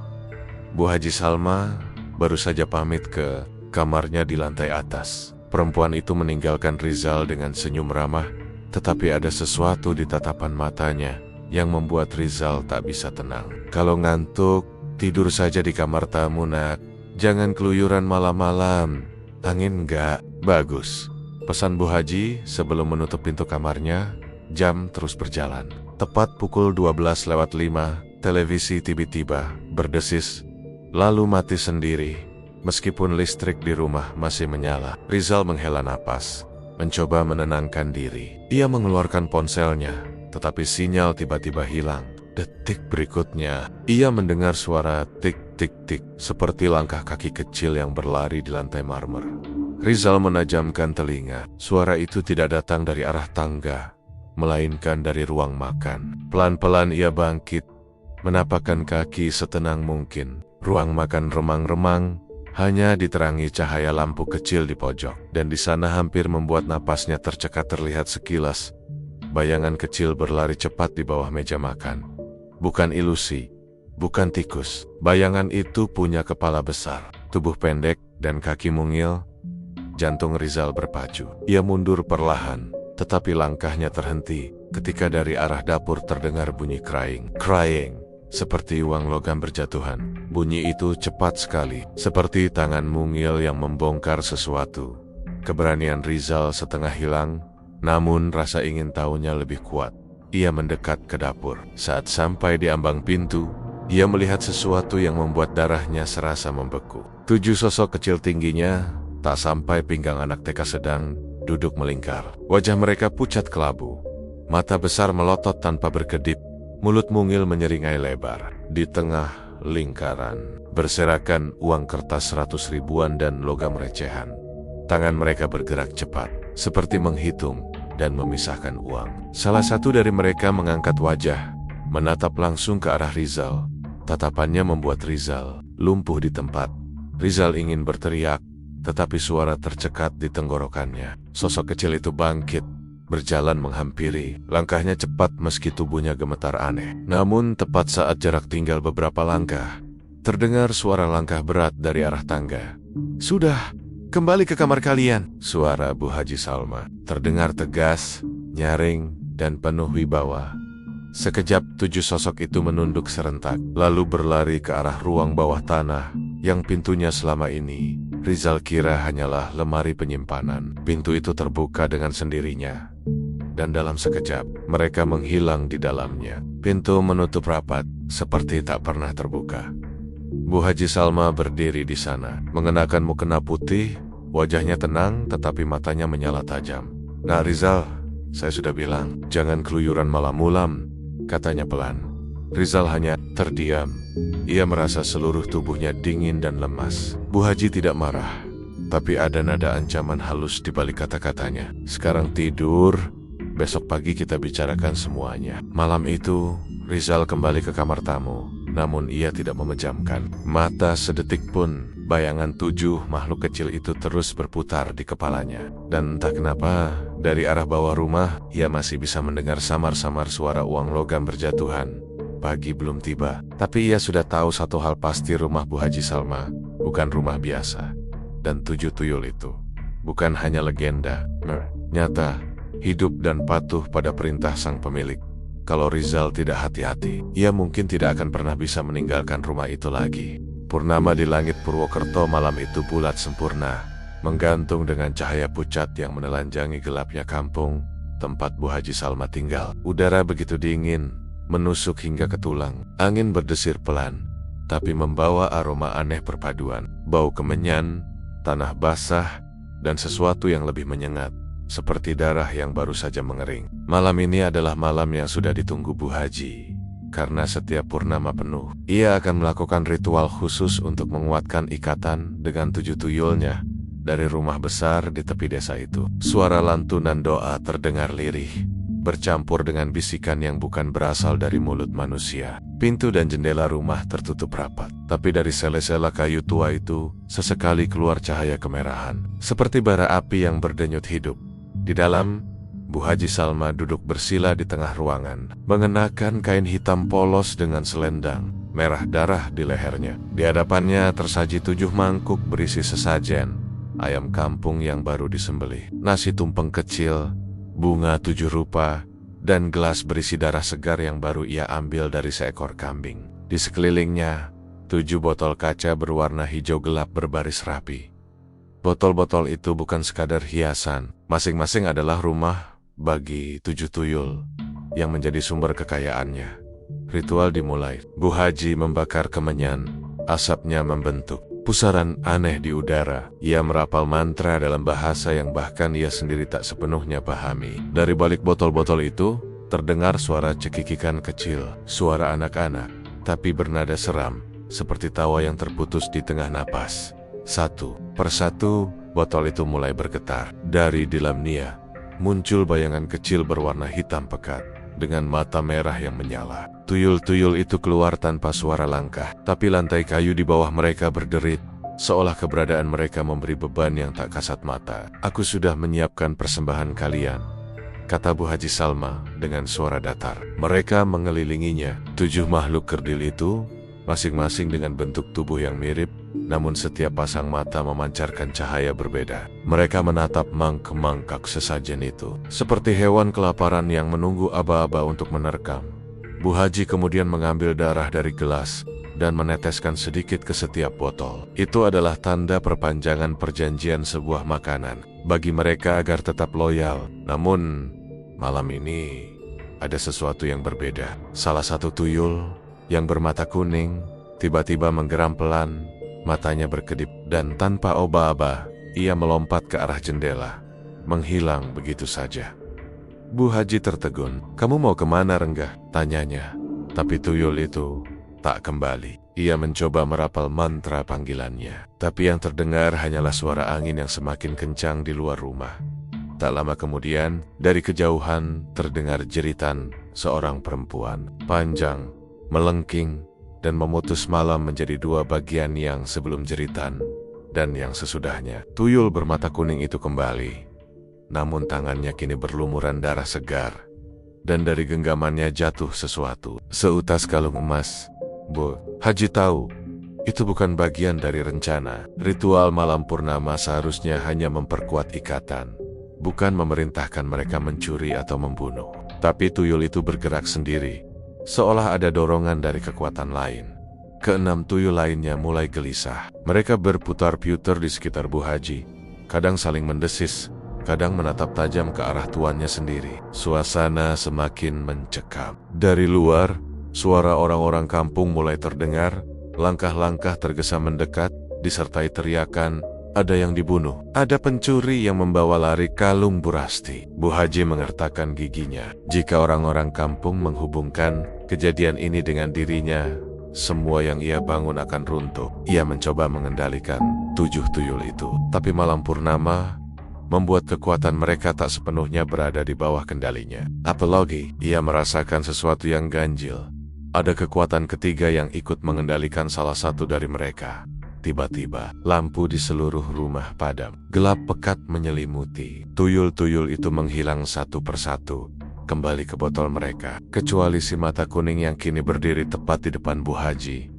Bu Haji Salma baru saja pamit ke kamarnya di lantai atas. Perempuan itu meninggalkan Rizal dengan senyum ramah, tetapi ada sesuatu di tatapan matanya yang membuat Rizal tak bisa tenang. Kalau ngantuk, tidur saja di kamar tamu, nak. Jangan keluyuran malam-malam. Angin enggak bagus, pesan Bu Haji sebelum menutup pintu kamarnya. Jam terus berjalan. Tepat pukul 12:05, televisi tiba-tiba berdesis, lalu mati sendiri. Meskipun listrik di rumah masih menyala, Rizal menghela napas, mencoba menenangkan diri. Ia mengeluarkan ponselnya, tetapi sinyal tiba-tiba hilang. Detik berikutnya, ia mendengar suara tik-tik-tik, seperti langkah kaki kecil yang berlari di lantai marmer. Rizal menajamkan telinga. Suara itu tidak datang dari arah tangga, melainkan dari ruang makan. Pelan-pelan ia bangkit, menapakkan kaki setenang mungkin. Ruang makan remang-remang, hanya diterangi cahaya lampu kecil di pojok. Dan di sana hampir membuat napasnya tercekat terlihat sekilas. Bayangan kecil berlari cepat di bawah meja makan. Bukan ilusi, bukan tikus. Bayangan itu punya kepala besar, tubuh pendek, dan kaki mungil. Jantung Rizal berpacu. Ia mundur perlahan, tetapi langkahnya terhenti ketika dari arah dapur terdengar bunyi crying. Crying, seperti uang logam berjatuhan. Bunyi itu cepat sekali, seperti tangan mungil yang membongkar sesuatu. Keberanian Rizal setengah hilang, namun rasa ingin tahunya lebih kuat. Ia mendekat ke dapur. Saat sampai di ambang pintu, ia melihat sesuatu yang membuat darahnya serasa membeku. 7 sosok kecil tingginya, tak sampai pinggang anak TK sedang duduk melingkar. Wajah mereka pucat kelabu, mata besar melotot tanpa berkedip, mulut mungil menyeringai lebar. Di tengah lingkaran berserakan uang kertas 100 ribuan dan logam recehan. Tangan mereka bergerak cepat, seperti menghitung dan memisahkan uang. Salah satu dari mereka mengangkat wajah, menatap langsung ke arah Rizal. Tatapannya membuat Rizal lumpuh di tempat. Rizal ingin berteriak, tetapi suara tercekat di tenggorokannya. Sosok kecil itu bangkit, berjalan menghampiri. Langkahnya cepat meski tubuhnya gemetar aneh. Namun tepat saat jarak tinggal beberapa langkah, terdengar suara langkah berat dari arah tangga. "Sudah, kembali ke kamar kalian." Suara Bu Haji Salma terdengar tegas, nyaring, dan penuh wibawa. Sekejap 7 sosok itu menunduk serentak, lalu berlari ke arah ruang bawah tanah yang pintunya selama ini Rizal kira hanyalah lemari penyimpanan. Pintu itu terbuka dengan sendirinya, dan dalam sekejap mereka menghilang di dalamnya. Pintu menutup rapat, seperti tak pernah terbuka. Bu Haji Salma berdiri di sana, mengenakan mukena putih. Wajahnya tenang, tetapi matanya menyala tajam. "Nah Rizal, saya sudah bilang, jangan keluyuran malam-malam," katanya pelan. Rizal hanya terdiam. Ia merasa seluruh tubuhnya dingin dan lemas. Bu Haji tidak marah, tapi ada nada ancaman halus di balik kata-katanya. "Sekarang tidur, besok pagi kita bicarakan semuanya." Malam itu, Rizal kembali ke kamar tamu, namun ia tidak memejamkan mata sedetik pun. Bayangan 7 makhluk kecil itu terus berputar di kepalanya. Dan entah kenapa, dari arah bawah rumah, ia masih bisa mendengar samar-samar suara uang logam berjatuhan. Pagi belum tiba, tapi ia sudah tahu satu hal pasti, rumah Bu Haji Salma bukan rumah biasa. Dan 7 tuyul itu bukan hanya legenda, nyata, hidup dan patuh pada perintah sang pemilik. Kalau Rizal tidak hati-hati, ia mungkin tidak akan pernah bisa meninggalkan rumah itu lagi. Purnama di langit Purwokerto malam itu bulat sempurna, menggantung dengan cahaya pucat yang menelanjangi gelapnya kampung tempat Bu Haji Salma tinggal. Udara begitu dingin, menusuk hingga ke tulang. Angin berdesir pelan, tapi membawa aroma aneh perpaduan. Bau kemenyan, tanah basah, dan sesuatu yang lebih menyengat, seperti darah yang baru saja mengering. Malam ini adalah malam yang sudah ditunggu Bu Haji. Karena setiap purnama penuh, ia akan melakukan ritual khusus untuk menguatkan ikatan dengan 7 tuyulnya dari rumah besar di tepi desa itu. Suara lantunan doa terdengar lirih, bercampur dengan bisikan yang bukan berasal dari mulut manusia. Pintu dan jendela rumah tertutup rapat, tapi dari sela-sela kayu tua itu sesekali keluar cahaya kemerahan, seperti bara api yang berdenyut hidup. Di dalam, Bu Haji Salma duduk bersila di tengah ruangan, mengenakan kain hitam polos dengan selendang merah darah di lehernya. Di hadapannya tersaji 7 mangkuk berisi sesajen, ayam kampung yang baru disembelih, nasi tumpeng kecil, bunga 7 rupa, dan gelas berisi darah segar yang baru ia ambil dari seekor kambing. Di sekelilingnya, 7 botol kaca berwarna hijau gelap berbaris rapi. Botol-botol itu bukan sekadar hiasan, masing-masing adalah rumah bagi 7 tuyul yang menjadi sumber kekayaannya. Ritual dimulai. Bu Haji membakar kemenyan, asapnya membentuk pusaran aneh di udara. Ia merapal mantra dalam bahasa yang bahkan ia sendiri tak sepenuhnya pahami. Dari balik botol-botol itu, terdengar suara cekikikan kecil, suara anak-anak, tapi bernada seram, seperti tawa yang terputus di tengah napas. Satu persatu, botol itu mulai bergetar. Dari dalam nia, muncul bayangan kecil berwarna hitam pekat, dengan mata merah yang menyala. Tuyul-tuyul itu keluar tanpa suara langkah, tapi lantai kayu di bawah mereka berderit, seolah keberadaan mereka memberi beban yang tak kasat mata. "Aku sudah menyiapkan persembahan kalian," kata Bu Haji Salma dengan suara datar. Mereka mengelilinginya. 7 makhluk kerdil itu, masing-masing dengan bentuk tubuh yang mirip, namun setiap pasang mata memancarkan cahaya berbeda. Mereka menatap mangkak sesajen itu, seperti hewan kelaparan yang menunggu aba-aba untuk menerkam. Bu Haji kemudian mengambil darah dari gelas dan meneteskan sedikit ke setiap botol. Itu adalah tanda perpanjangan perjanjian sebuah makanan bagi mereka agar tetap loyal. Namun, malam ini ada sesuatu yang berbeda. Salah satu tuyul yang bermata kuning tiba-tiba menggeram pelan, matanya berkedip, dan tanpa oba-oba, ia melompat ke arah jendela, menghilang begitu saja. Bu Haji tertegun. "Kamu mau kemana, Renggah?" tanyanya. Tapi tuyul itu tak kembali. Ia mencoba merapal mantra panggilannya, tapi yang terdengar hanyalah suara angin yang semakin kencang di luar rumah. Tak lama kemudian, dari kejauhan terdengar jeritan seorang perempuan, panjang, melengking, dan memutus malam menjadi 2 bagian, yang sebelum jeritan dan yang sesudahnya. Tuyul bermata kuning itu kembali, namun tangannya kini berlumuran darah segar, dan dari genggamannya jatuh sesuatu, seutas kalung emas. Bu Haji tahu, itu bukan bagian dari rencana. Ritual malam purnama seharusnya hanya memperkuat ikatan, bukan memerintahkan mereka mencuri atau membunuh. Tapi tuyul itu bergerak sendiri, seolah ada dorongan dari kekuatan lain. Ke-6 tuyul lainnya mulai gelisah. Mereka berputar-putar di sekitar Bu Haji, kadang saling mendesis, kadang menatap tajam ke arah tuannya sendiri. Suasana semakin mencekam. Dari luar, suara orang-orang kampung mulai terdengar, langkah-langkah tergesa mendekat, disertai teriakan, "Ada yang dibunuh, ada pencuri yang membawa lari kalung Burasti." Bu Haji mengertakkan giginya. Jika orang-orang kampung menghubungkan kejadian ini dengan dirinya, semua yang ia bangun akan runtuh. Ia mencoba mengendalikan 7 tuyul itu, tapi malam purnama membuat kekuatan mereka tak sepenuhnya berada di bawah kendalinya. Apalagi, ia merasakan sesuatu yang ganjil. Ada kekuatan ketiga yang ikut mengendalikan salah satu dari mereka. Tiba-tiba, lampu di seluruh rumah padam. Gelap pekat menyelimuti. Tuyul-tuyul itu menghilang satu persatu, kembali ke botol mereka, kecuali si mata kuning yang kini berdiri tepat di depan Bu Haji.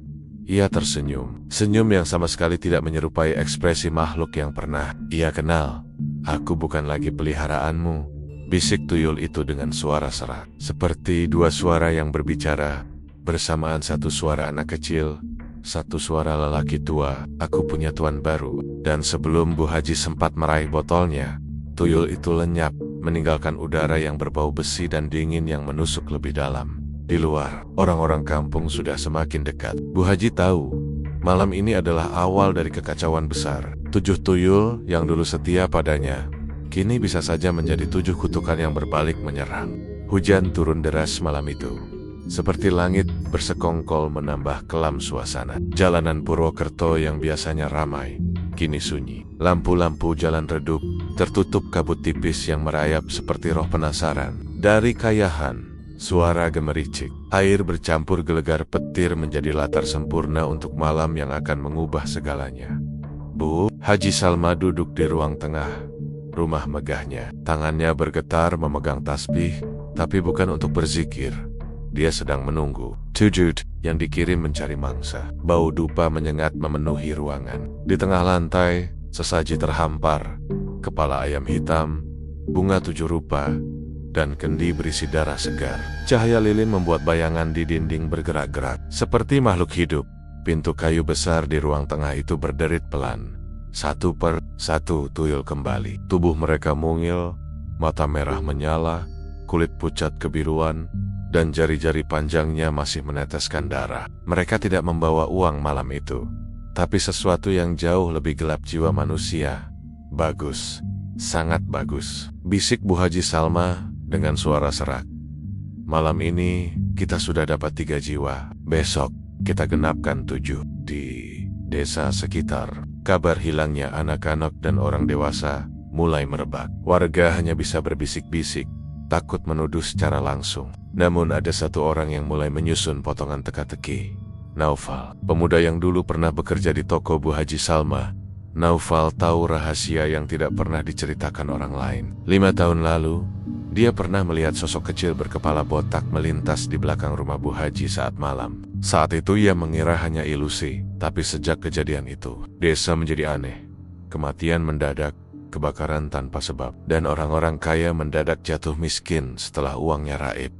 Ia tersenyum, senyum yang sama sekali tidak menyerupai ekspresi makhluk yang pernah ia kenal. "Aku bukan lagi peliharaanmu," bisik tuyul itu dengan suara serak, seperti 2 suara yang berbicara bersamaan, satu suara anak kecil, satu suara lelaki tua. "Aku punya tuan baru." Dan sebelum Bu Haji sempat meraih botolnya, tuyul itu lenyap, meninggalkan udara yang berbau besi dan dingin yang menusuk lebih dalam. Di luar, orang-orang kampung sudah semakin dekat. Bu Haji tahu, malam ini adalah awal dari kekacauan besar. 7 tuyul yang dulu setia padanya, kini bisa saja menjadi 7 kutukan yang berbalik menyerang. Hujan turun deras malam itu, seperti langit bersekongkol menambah kelam suasana. Jalanan Purwokerto yang biasanya ramai, kini sunyi. Lampu-lampu jalan redup, tertutup kabut tipis yang merayap seperti roh penasaran. Dari kayahan, suara gemericik, air bercampur gelegar petir menjadi latar sempurna untuk malam yang akan mengubah segalanya. Bu Haji Salma duduk di ruang tengah rumah megahnya. Tangannya bergetar memegang tasbih, tapi bukan untuk berzikir. Dia sedang menunggu Tujud yang dikirim mencari mangsa. Bau dupa menyengat memenuhi ruangan. Di tengah lantai, sesaji terhampar, kepala ayam hitam, bunga 7 rupa, dan kendi berisi darah segar. Cahaya lilin membuat bayangan di dinding bergerak-gerak. Seperti makhluk hidup, pintu kayu besar di ruang tengah itu berderit pelan. Satu per satu tuyul kembali. Tubuh mereka mungil, mata merah menyala, kulit pucat kebiruan, dan jari-jari panjangnya masih meneteskan darah. Mereka tidak membawa uang malam itu, tapi sesuatu yang jauh lebih gelap jiwa manusia. Bagus, sangat bagus, bisik Bu Haji Salma dengan suara serak. Malam ini kita sudah dapat 3 jiwa, besok kita genapkan 7. Di desa sekitar, kabar hilangnya anak-anak dan orang dewasa mulai merebak. Warga hanya bisa berbisik-bisik, takut menuduh secara langsung. Namun ada satu orang yang mulai menyusun potongan teka-teki. Naufal, pemuda yang dulu pernah bekerja di toko Bu Haji Salma. Naufal tahu rahasia yang tidak pernah diceritakan orang lain. 5 tahun lalu, dia pernah melihat sosok kecil berkepala botak melintas di belakang rumah Bu Haji saat malam. Saat itu ia mengira hanya ilusi, tapi sejak kejadian itu, desa menjadi aneh. Kematian mendadak, kebakaran tanpa sebab, dan orang-orang kaya mendadak jatuh miskin setelah uangnya raib.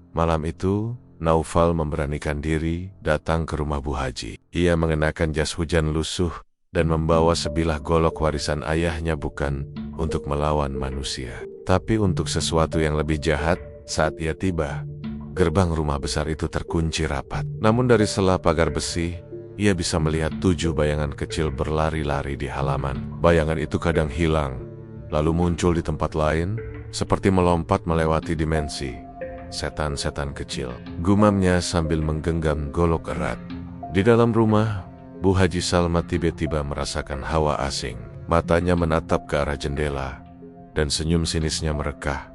Malam itu, Naufal memberanikan diri datang ke rumah Bu Haji. Ia mengenakan jas hujan lusuh dan membawa sebilah golok warisan ayahnya, bukan untuk melawan manusia, tapi untuk sesuatu yang lebih jahat. Saat ia tiba, gerbang rumah besar itu terkunci rapat. Namun dari sela pagar besi, ia bisa melihat 7 bayangan kecil berlari-lari di halaman. Bayangan itu kadang hilang, lalu muncul di tempat lain, seperti melompat melewati dimensi. Setan-setan kecil, gumamnya sambil menggenggam golok erat. Di dalam rumah, Bu Haji Salma tiba-tiba merasakan hawa asing. Matanya menatap ke arah jendela, dan senyum sinisnya merekah.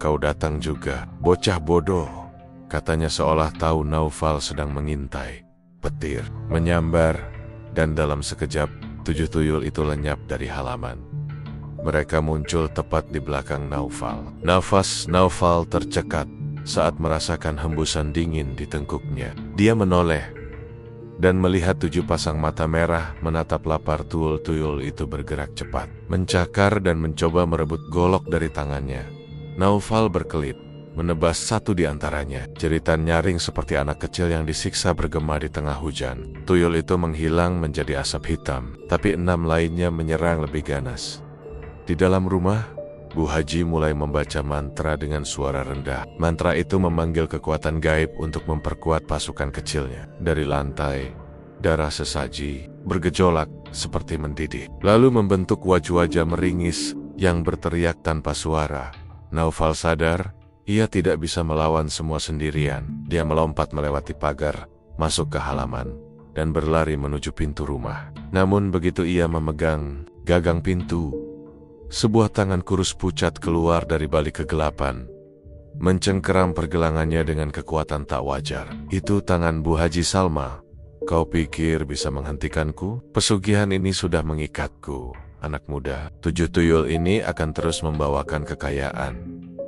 "Kau datang juga, bocah bodoh," katanya seolah tahu Naufal sedang mengintai. Petir menyambar, dan dalam sekejap, 7 tuyul itu lenyap dari halaman. Mereka muncul tepat di belakang Naufal. Nafas Naufal tercekat saat merasakan hembusan dingin di tengkuknya. Dia menoleh dan melihat 7 pasang mata merah menatap lapar. Tuyul-tuyul itu bergerak cepat, mencakar dan mencoba merebut golok dari tangannya. Naufal berkelit, menebas satu di antaranya. Jeritan nyaring seperti anak kecil yang disiksa bergema di tengah hujan. Tuyul itu menghilang menjadi asap hitam, tapi 6 lainnya menyerang lebih ganas. Di dalam rumah, Bu Haji mulai membaca mantra dengan suara rendah. Mantra itu memanggil kekuatan gaib untuk memperkuat pasukan kecilnya. Dari lantai, darah sesaji bergejolak seperti mendidih, lalu membentuk wajah-wajah meringis yang berteriak tanpa suara. Naufal sadar, ia tidak bisa melawan semua sendirian. Dia melompat melewati pagar, masuk ke halaman, dan berlari menuju pintu rumah. Namun begitu ia memegang gagang pintu, sebuah tangan kurus pucat keluar dari balik kegelapan, mencengkeram pergelangannya dengan kekuatan tak wajar. "Itu tangan Bu Haji Salma. Kau pikir bisa menghentikanku? Pesugihan ini sudah mengikatku, anak muda. 7 tuyul ini akan terus membawakan kekayaan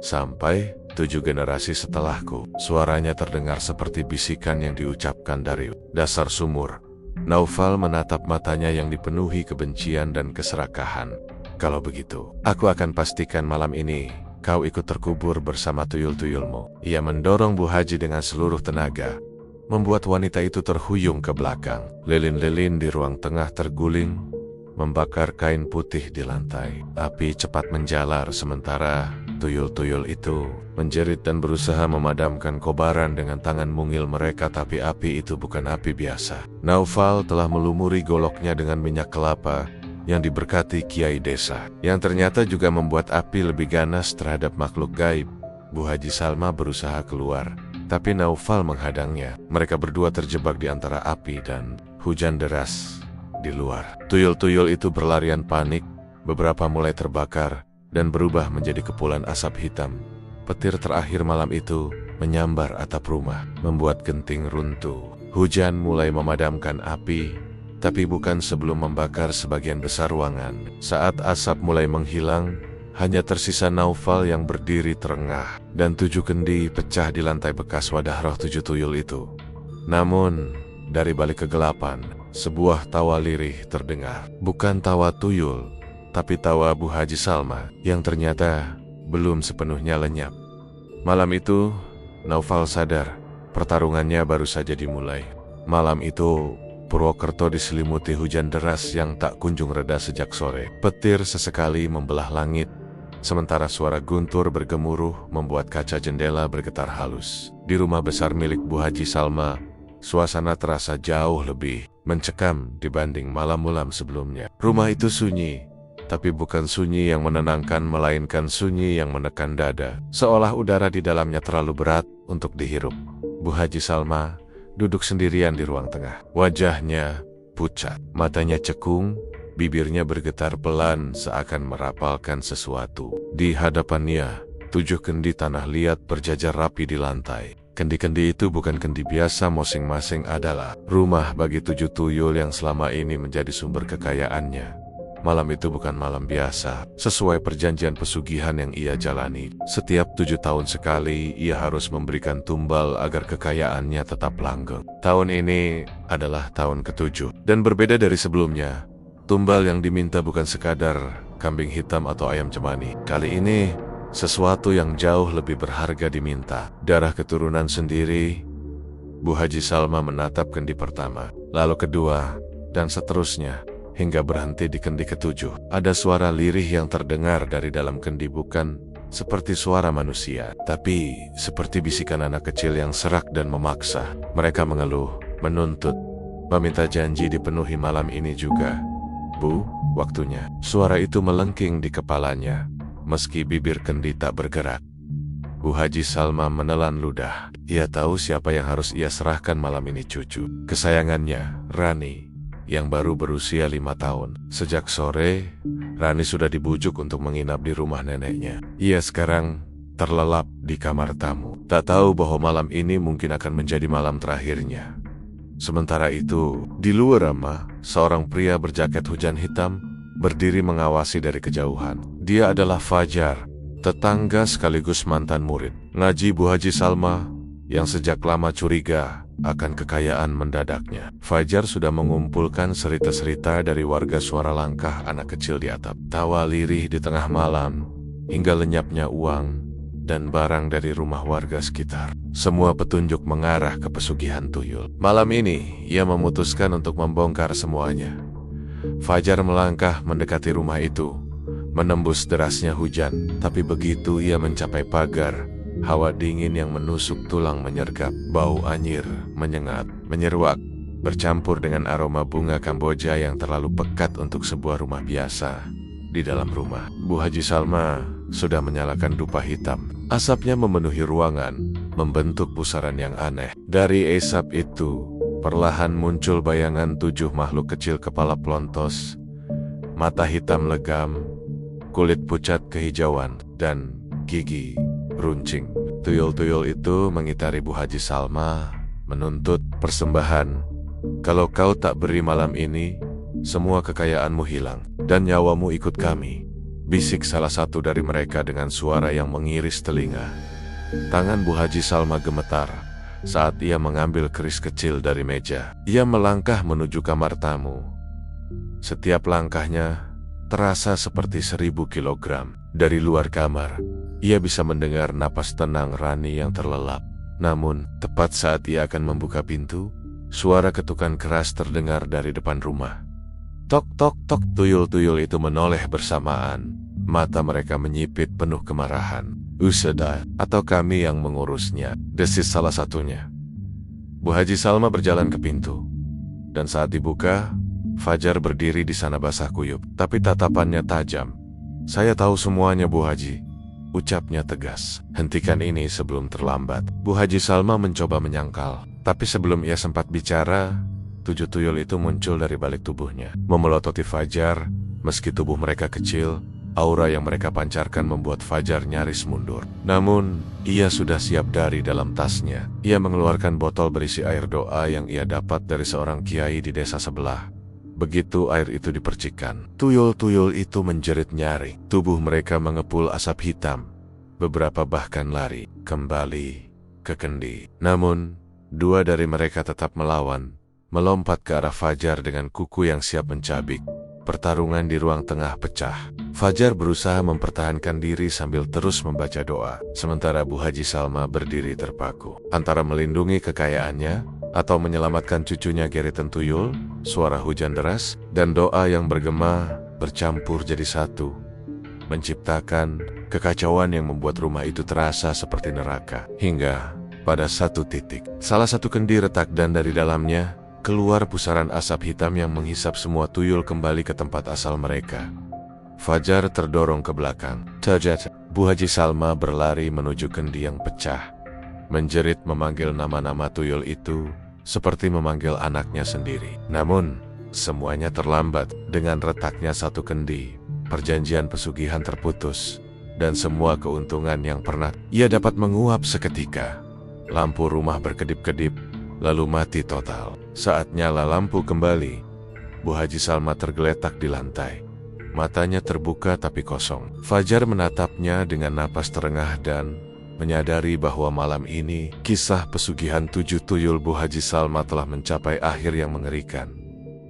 sampai 7 generasi setelahku." Suaranya terdengar seperti bisikan yang diucapkan dari dasar sumur. Naufal menatap matanya yang dipenuhi kebencian dan keserakahan. "Kalau begitu, aku akan pastikan malam ini kau ikut terkubur bersama tuyul-tuyulmu." Ia mendorong Bu Haji dengan seluruh tenaga, membuat wanita itu terhuyung ke belakang. Lilin-lilin di ruang tengah terguling, membakar kain putih di lantai. Api cepat menjalar sementara tuyul-tuyul itu menjerit dan berusaha memadamkan kobaran dengan tangan mungil mereka, tapi api itu bukan api biasa. Naufal telah melumuri goloknya dengan minyak kelapa yang diberkati kiai desa, yang ternyata juga membuat api lebih ganas terhadap makhluk gaib. Bu Haji Salma berusaha keluar, tapi Naufal menghadangnya. Mereka berdua terjebak di antara api dan hujan deras di luar. Tuyul-tuyul itu berlarian panik, beberapa mulai terbakar dan berubah menjadi kepulan asap hitam. Petir terakhir malam itu menyambar atap rumah, membuat genting runtuh. Hujan mulai memadamkan api, tapi bukan sebelum membakar sebagian besar ruangan. Saat asap mulai menghilang, hanya tersisa Naufal yang berdiri terengah, dan 7 kendi pecah di lantai bekas wadah roh 7 tuyul itu. Namun, dari balik kegelapan, sebuah tawa lirih terdengar. Bukan tawa tuyul, tapi tawa Bu Haji Salma, yang ternyata belum sepenuhnya lenyap. Malam itu, Naufal sadar, pertarungannya baru saja dimulai. Malam itu, Purwokerto diselimuti hujan deras yang tak kunjung reda sejak sore. Petir sesekali membelah langit, sementara suara guntur bergemuruh membuat kaca jendela bergetar halus. Di rumah besar milik Bu Haji Salma, suasana terasa jauh lebih mencekam dibanding malam-malam sebelumnya. Rumah itu sunyi, tapi bukan sunyi yang menenangkan, melainkan sunyi yang menekan dada. Seolah udara di dalamnya terlalu berat untuk dihirup. Bu Haji Salma duduk sendirian di ruang tengah. Wajahnya pucat, matanya cekung, bibirnya bergetar pelan seakan merapalkan sesuatu. Di hadapannya, 7 kendi tanah liat berjajar rapi di lantai. Kendi-kendi itu bukan kendi biasa, masing-masing adalah rumah bagi 7 tuyul yang selama ini menjadi sumber kekayaannya. Malam itu bukan malam biasa. Sesuai perjanjian pesugihan yang ia jalani, setiap 7 tahun sekali ia harus memberikan tumbal agar kekayaannya tetap langgeng. Tahun ini adalah tahun ke-7, dan berbeda dari sebelumnya. Tumbal yang diminta bukan sekadar kambing hitam atau ayam cemani. Kali ini, sesuatu yang jauh lebih berharga diminta. Darah keturunan sendiri. Bu Haji Salma menatap kendi pertama, lalu kedua, dan seterusnya, hingga berhenti di kendi ke-7. Ada suara lirih yang terdengar dari dalam kendi, bukan seperti suara manusia, tapi seperti bisikan anak kecil yang serak dan memaksa. Mereka mengeluh, menuntut, meminta janji dipenuhi malam ini juga. Bu, waktunya. Suara itu melengking di kepalanya, meski bibir kendi tak bergerak. Bu Haji Salma menelan ludah. Ia tahu siapa yang harus ia serahkan malam ini, cucu kesayangannya, Rani, yang baru berusia 5 tahun. Sejak sore, Rani sudah dibujuk untuk menginap di rumah neneknya. Ia sekarang terlelap di kamar tamu, tak tahu bahwa malam ini mungkin akan menjadi malam terakhirnya. Sementara itu, di luar rumah, seorang pria berjaket hujan hitam berdiri mengawasi dari kejauhan. Dia adalah Fajar, tetangga sekaligus mantan murid ngaji Bu Haji Salma, yang sejak lama curiga akan kekayaan mendadaknya. Fajar sudah mengumpulkan cerita-cerita dari warga, suara langkah anak kecil di atap, tawa lirih di tengah malam, hingga lenyapnya uang dan barang dari rumah warga sekitar. Semua petunjuk mengarah ke pesugihan tuyul. Malam ini, ia memutuskan untuk membongkar semuanya. Fajar melangkah mendekati rumah itu, menembus derasnya hujan, tapi begitu ia mencapai pagar, hawa dingin yang menusuk tulang menyergap, bau anyir menyengat, menyeruak, bercampur dengan aroma bunga Kamboja yang terlalu pekat untuk sebuah rumah biasa. Di dalam rumah, Bu Haji Salma sudah menyalakan dupa hitam. Asapnya memenuhi ruangan, membentuk pusaran yang aneh. Dari asap itu, perlahan muncul bayangan 7 makhluk kecil kepala pelontos, mata hitam legam, kulit pucat kehijauan, dan gigi runcing. Tuyul-tuyul itu mengitari Bu Haji Salma, menuntut persembahan. Kalau kau tak beri malam ini, semua kekayaanmu hilang, dan nyawamu ikut kami, bisik salah satu dari mereka dengan suara yang mengiris telinga. Tangan Bu Haji Salma gemetar saat ia mengambil keris kecil dari meja. Ia melangkah menuju kamar tamu. Setiap langkahnya terasa seperti 1000 kilogram. Dari luar kamar, ia bisa mendengar napas tenang Rani yang terlelap. Namun, tepat saat ia akan membuka pintu, suara ketukan keras terdengar dari depan rumah. Tok tok tok. Tuyul-tuyul itu menoleh bersamaan. Mata mereka menyipit penuh kemarahan. Usada, atau kami yang mengurusnya, desis salah satunya. Bu Haji Salma berjalan ke pintu, dan saat dibuka, Fajar berdiri di sana basah kuyup, tapi tatapannya tajam. Saya tahu semuanya, Bu Haji, ucapnya tegas. Hentikan ini sebelum terlambat. Bu Haji Salma mencoba menyangkal, tapi sebelum ia sempat bicara, tujuh tuyul itu muncul dari balik tubuhnya, memelototi Fajar. Meski tubuh mereka kecil, aura yang mereka pancarkan membuat Fajar nyaris mundur. Namun, ia sudah siap dari dalam tasnya. Ia mengeluarkan botol berisi air doa yang ia dapat dari seorang kiai di desa sebelah. Begitu air itu dipercikan, tuyul-tuyul itu menjerit nyaring. Tubuh mereka mengepul asap hitam. Beberapa bahkan lari kembali ke kendi. Namun, dua dari mereka tetap melawan, melompat ke arah Fajar dengan kuku yang siap mencabik. Pertarungan di ruang tengah pecah. Fajar berusaha mempertahankan diri sambil terus membaca doa, sementara Bu Haji Salma berdiri terpaku. Antara melindungi kekayaannya atau menyelamatkan cucunya Geritan Tuyul, suara hujan deras dan doa yang bergema bercampur jadi satu, menciptakan kekacauan yang membuat rumah itu terasa seperti neraka. Hingga pada satu titik, salah satu kendi retak dan dari dalamnya keluar pusaran asap hitam yang menghisap semua tuyul kembali ke tempat asal mereka. Fajar terdorong ke belakang. Terjat, Bu Haji Salma berlari menuju kendi yang pecah. Menjerit memanggil nama-nama tuyul itu, seperti memanggil anaknya sendiri. Namun, semuanya terlambat. Dengan retaknya satu kendi, perjanjian pesugihan terputus, dan semua keuntungan yang pernah ia dapat menguap seketika. Lampu rumah berkedip-kedip, lalu mati total. Saat nyala lampu kembali, Bu Haji Salma tergeletak di lantai. Matanya terbuka tapi kosong. Fajar menatapnya dengan napas terengah dan menyadari bahwa malam ini kisah pesugihan tujuh tuyul Bu Haji Salma telah mencapai akhir yang mengerikan.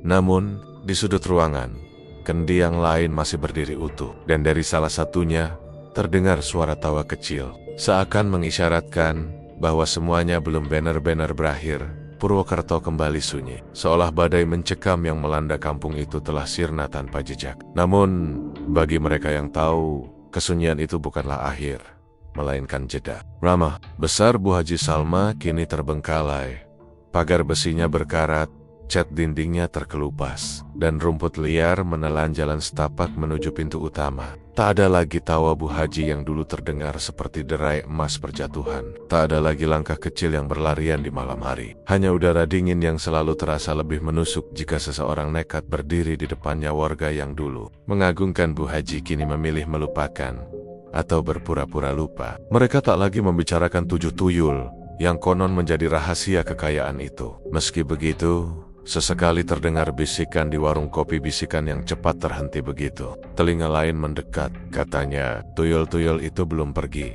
Namun, di sudut ruangan, kendi yang lain masih berdiri utuh, dan dari salah satunya terdengar suara tawa kecil, seakan mengisyaratkan bahwa semuanya belum benar-benar berakhir. Purwokerto kembali sunyi, seolah badai mencekam yang melanda kampung itu telah sirna tanpa jejak. Namun, bagi mereka yang tahu, kesunyian itu bukanlah akhir, melainkan jeda. Ramah besar Bu Haji Salma kini terbengkalai. Pagar besinya berkarat, cat dindingnya terkelupas, dan rumput liar menelan jalan setapak menuju pintu utama. Tak ada lagi tawa Bu Haji yang dulu terdengar seperti derai emas berjatuhan. Tak ada lagi langkah kecil yang berlarian di malam hari. Hanya udara dingin yang selalu terasa lebih menusuk jika seseorang nekat berdiri di depannya. Warga yang dulu mengagungkan Bu Haji kini memilih melupakan atau berpura-pura lupa. Mereka tak lagi membicarakan tujuh tuyul yang konon menjadi rahasia kekayaan itu. Meski begitu, sesekali terdengar bisikan di warung kopi, bisikan yang cepat terhenti begitu telinga lain mendekat. Katanya, tuyul-tuyul itu belum pergi.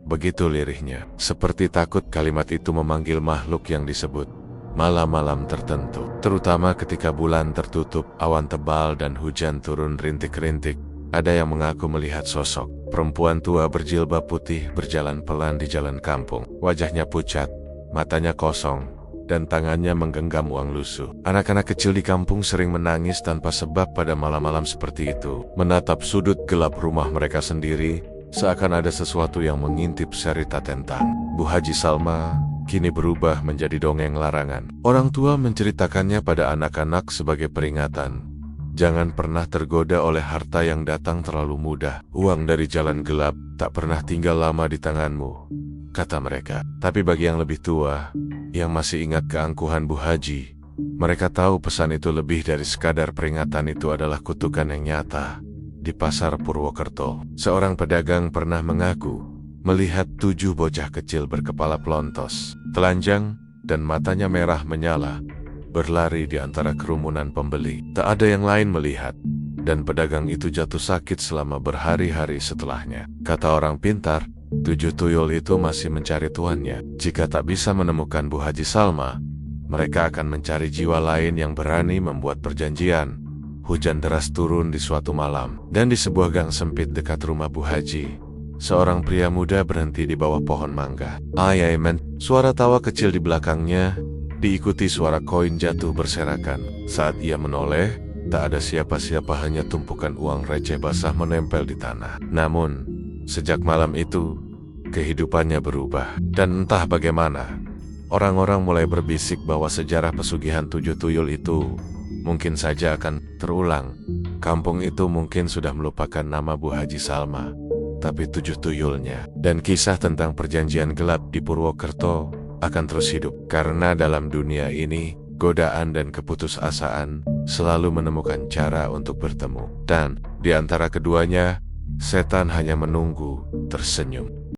Begitu lirihnya, seperti takut kalimat itu memanggil makhluk yang disebut malam-malam tertentu. Terutama ketika bulan tertutup, awan tebal dan hujan turun rintik-rintik. Ada yang mengaku melihat sosok perempuan tua berjilbab putih berjalan pelan di jalan kampung. Wajahnya pucat, matanya kosong, dan tangannya menggenggam uang lusuh. Anak-anak kecil di kampung sering menangis tanpa sebab pada malam-malam seperti itu, menatap sudut gelap rumah mereka sendiri, seakan ada sesuatu yang mengintip cerita tentang Bu Haji Salma kini berubah menjadi dongeng larangan. Orang tua menceritakannya pada anak-anak sebagai peringatan. Jangan pernah tergoda oleh harta yang datang terlalu mudah. Uang dari jalan gelap tak pernah tinggal lama di tanganmu, kata mereka. Tapi bagi yang lebih tua, yang masih ingat keangkuhan Bu Haji, mereka tahu pesan itu lebih dari sekadar peringatan. Itu adalah kutukan yang nyata. Di pasar Purwokerto, seorang pedagang pernah mengaku melihat 7 bocah kecil berkepala pelontos, telanjang, dan matanya merah menyala, berlari di antara kerumunan pembeli. Tak ada yang lain melihat, dan pedagang itu jatuh sakit selama berhari-hari setelahnya. Kata orang pintar, 7 tuyul itu masih mencari tuannya. Jika tak bisa menemukan Bu Haji Salma, mereka akan mencari jiwa lain yang berani membuat perjanjian. Hujan deras turun di suatu malam, dan di sebuah gang sempit dekat rumah Bu Haji, seorang pria muda berhenti di bawah pohon mangga. Ayamen, suara tawa kecil di belakangnya, diikuti suara koin jatuh berserakan. Saat ia menoleh, tak ada siapa-siapa, hanya tumpukan uang receh basah menempel di tanah. Namun, sejak malam itu, kehidupannya berubah. Dan entah bagaimana, orang-orang mulai berbisik bahwa sejarah pesugihan 7 tuyul itu mungkin saja akan terulang. Kampung itu mungkin sudah melupakan nama Bu Haji Salma, tapi 7 tuyulnya dan kisah tentang perjanjian gelap di Purwokerto akan terus hidup. Karena dalam dunia ini, godaan dan keputusasaan, selalu menemukan cara untuk bertemu. Dan di antara keduanya, setan hanya menunggu, tersenyum.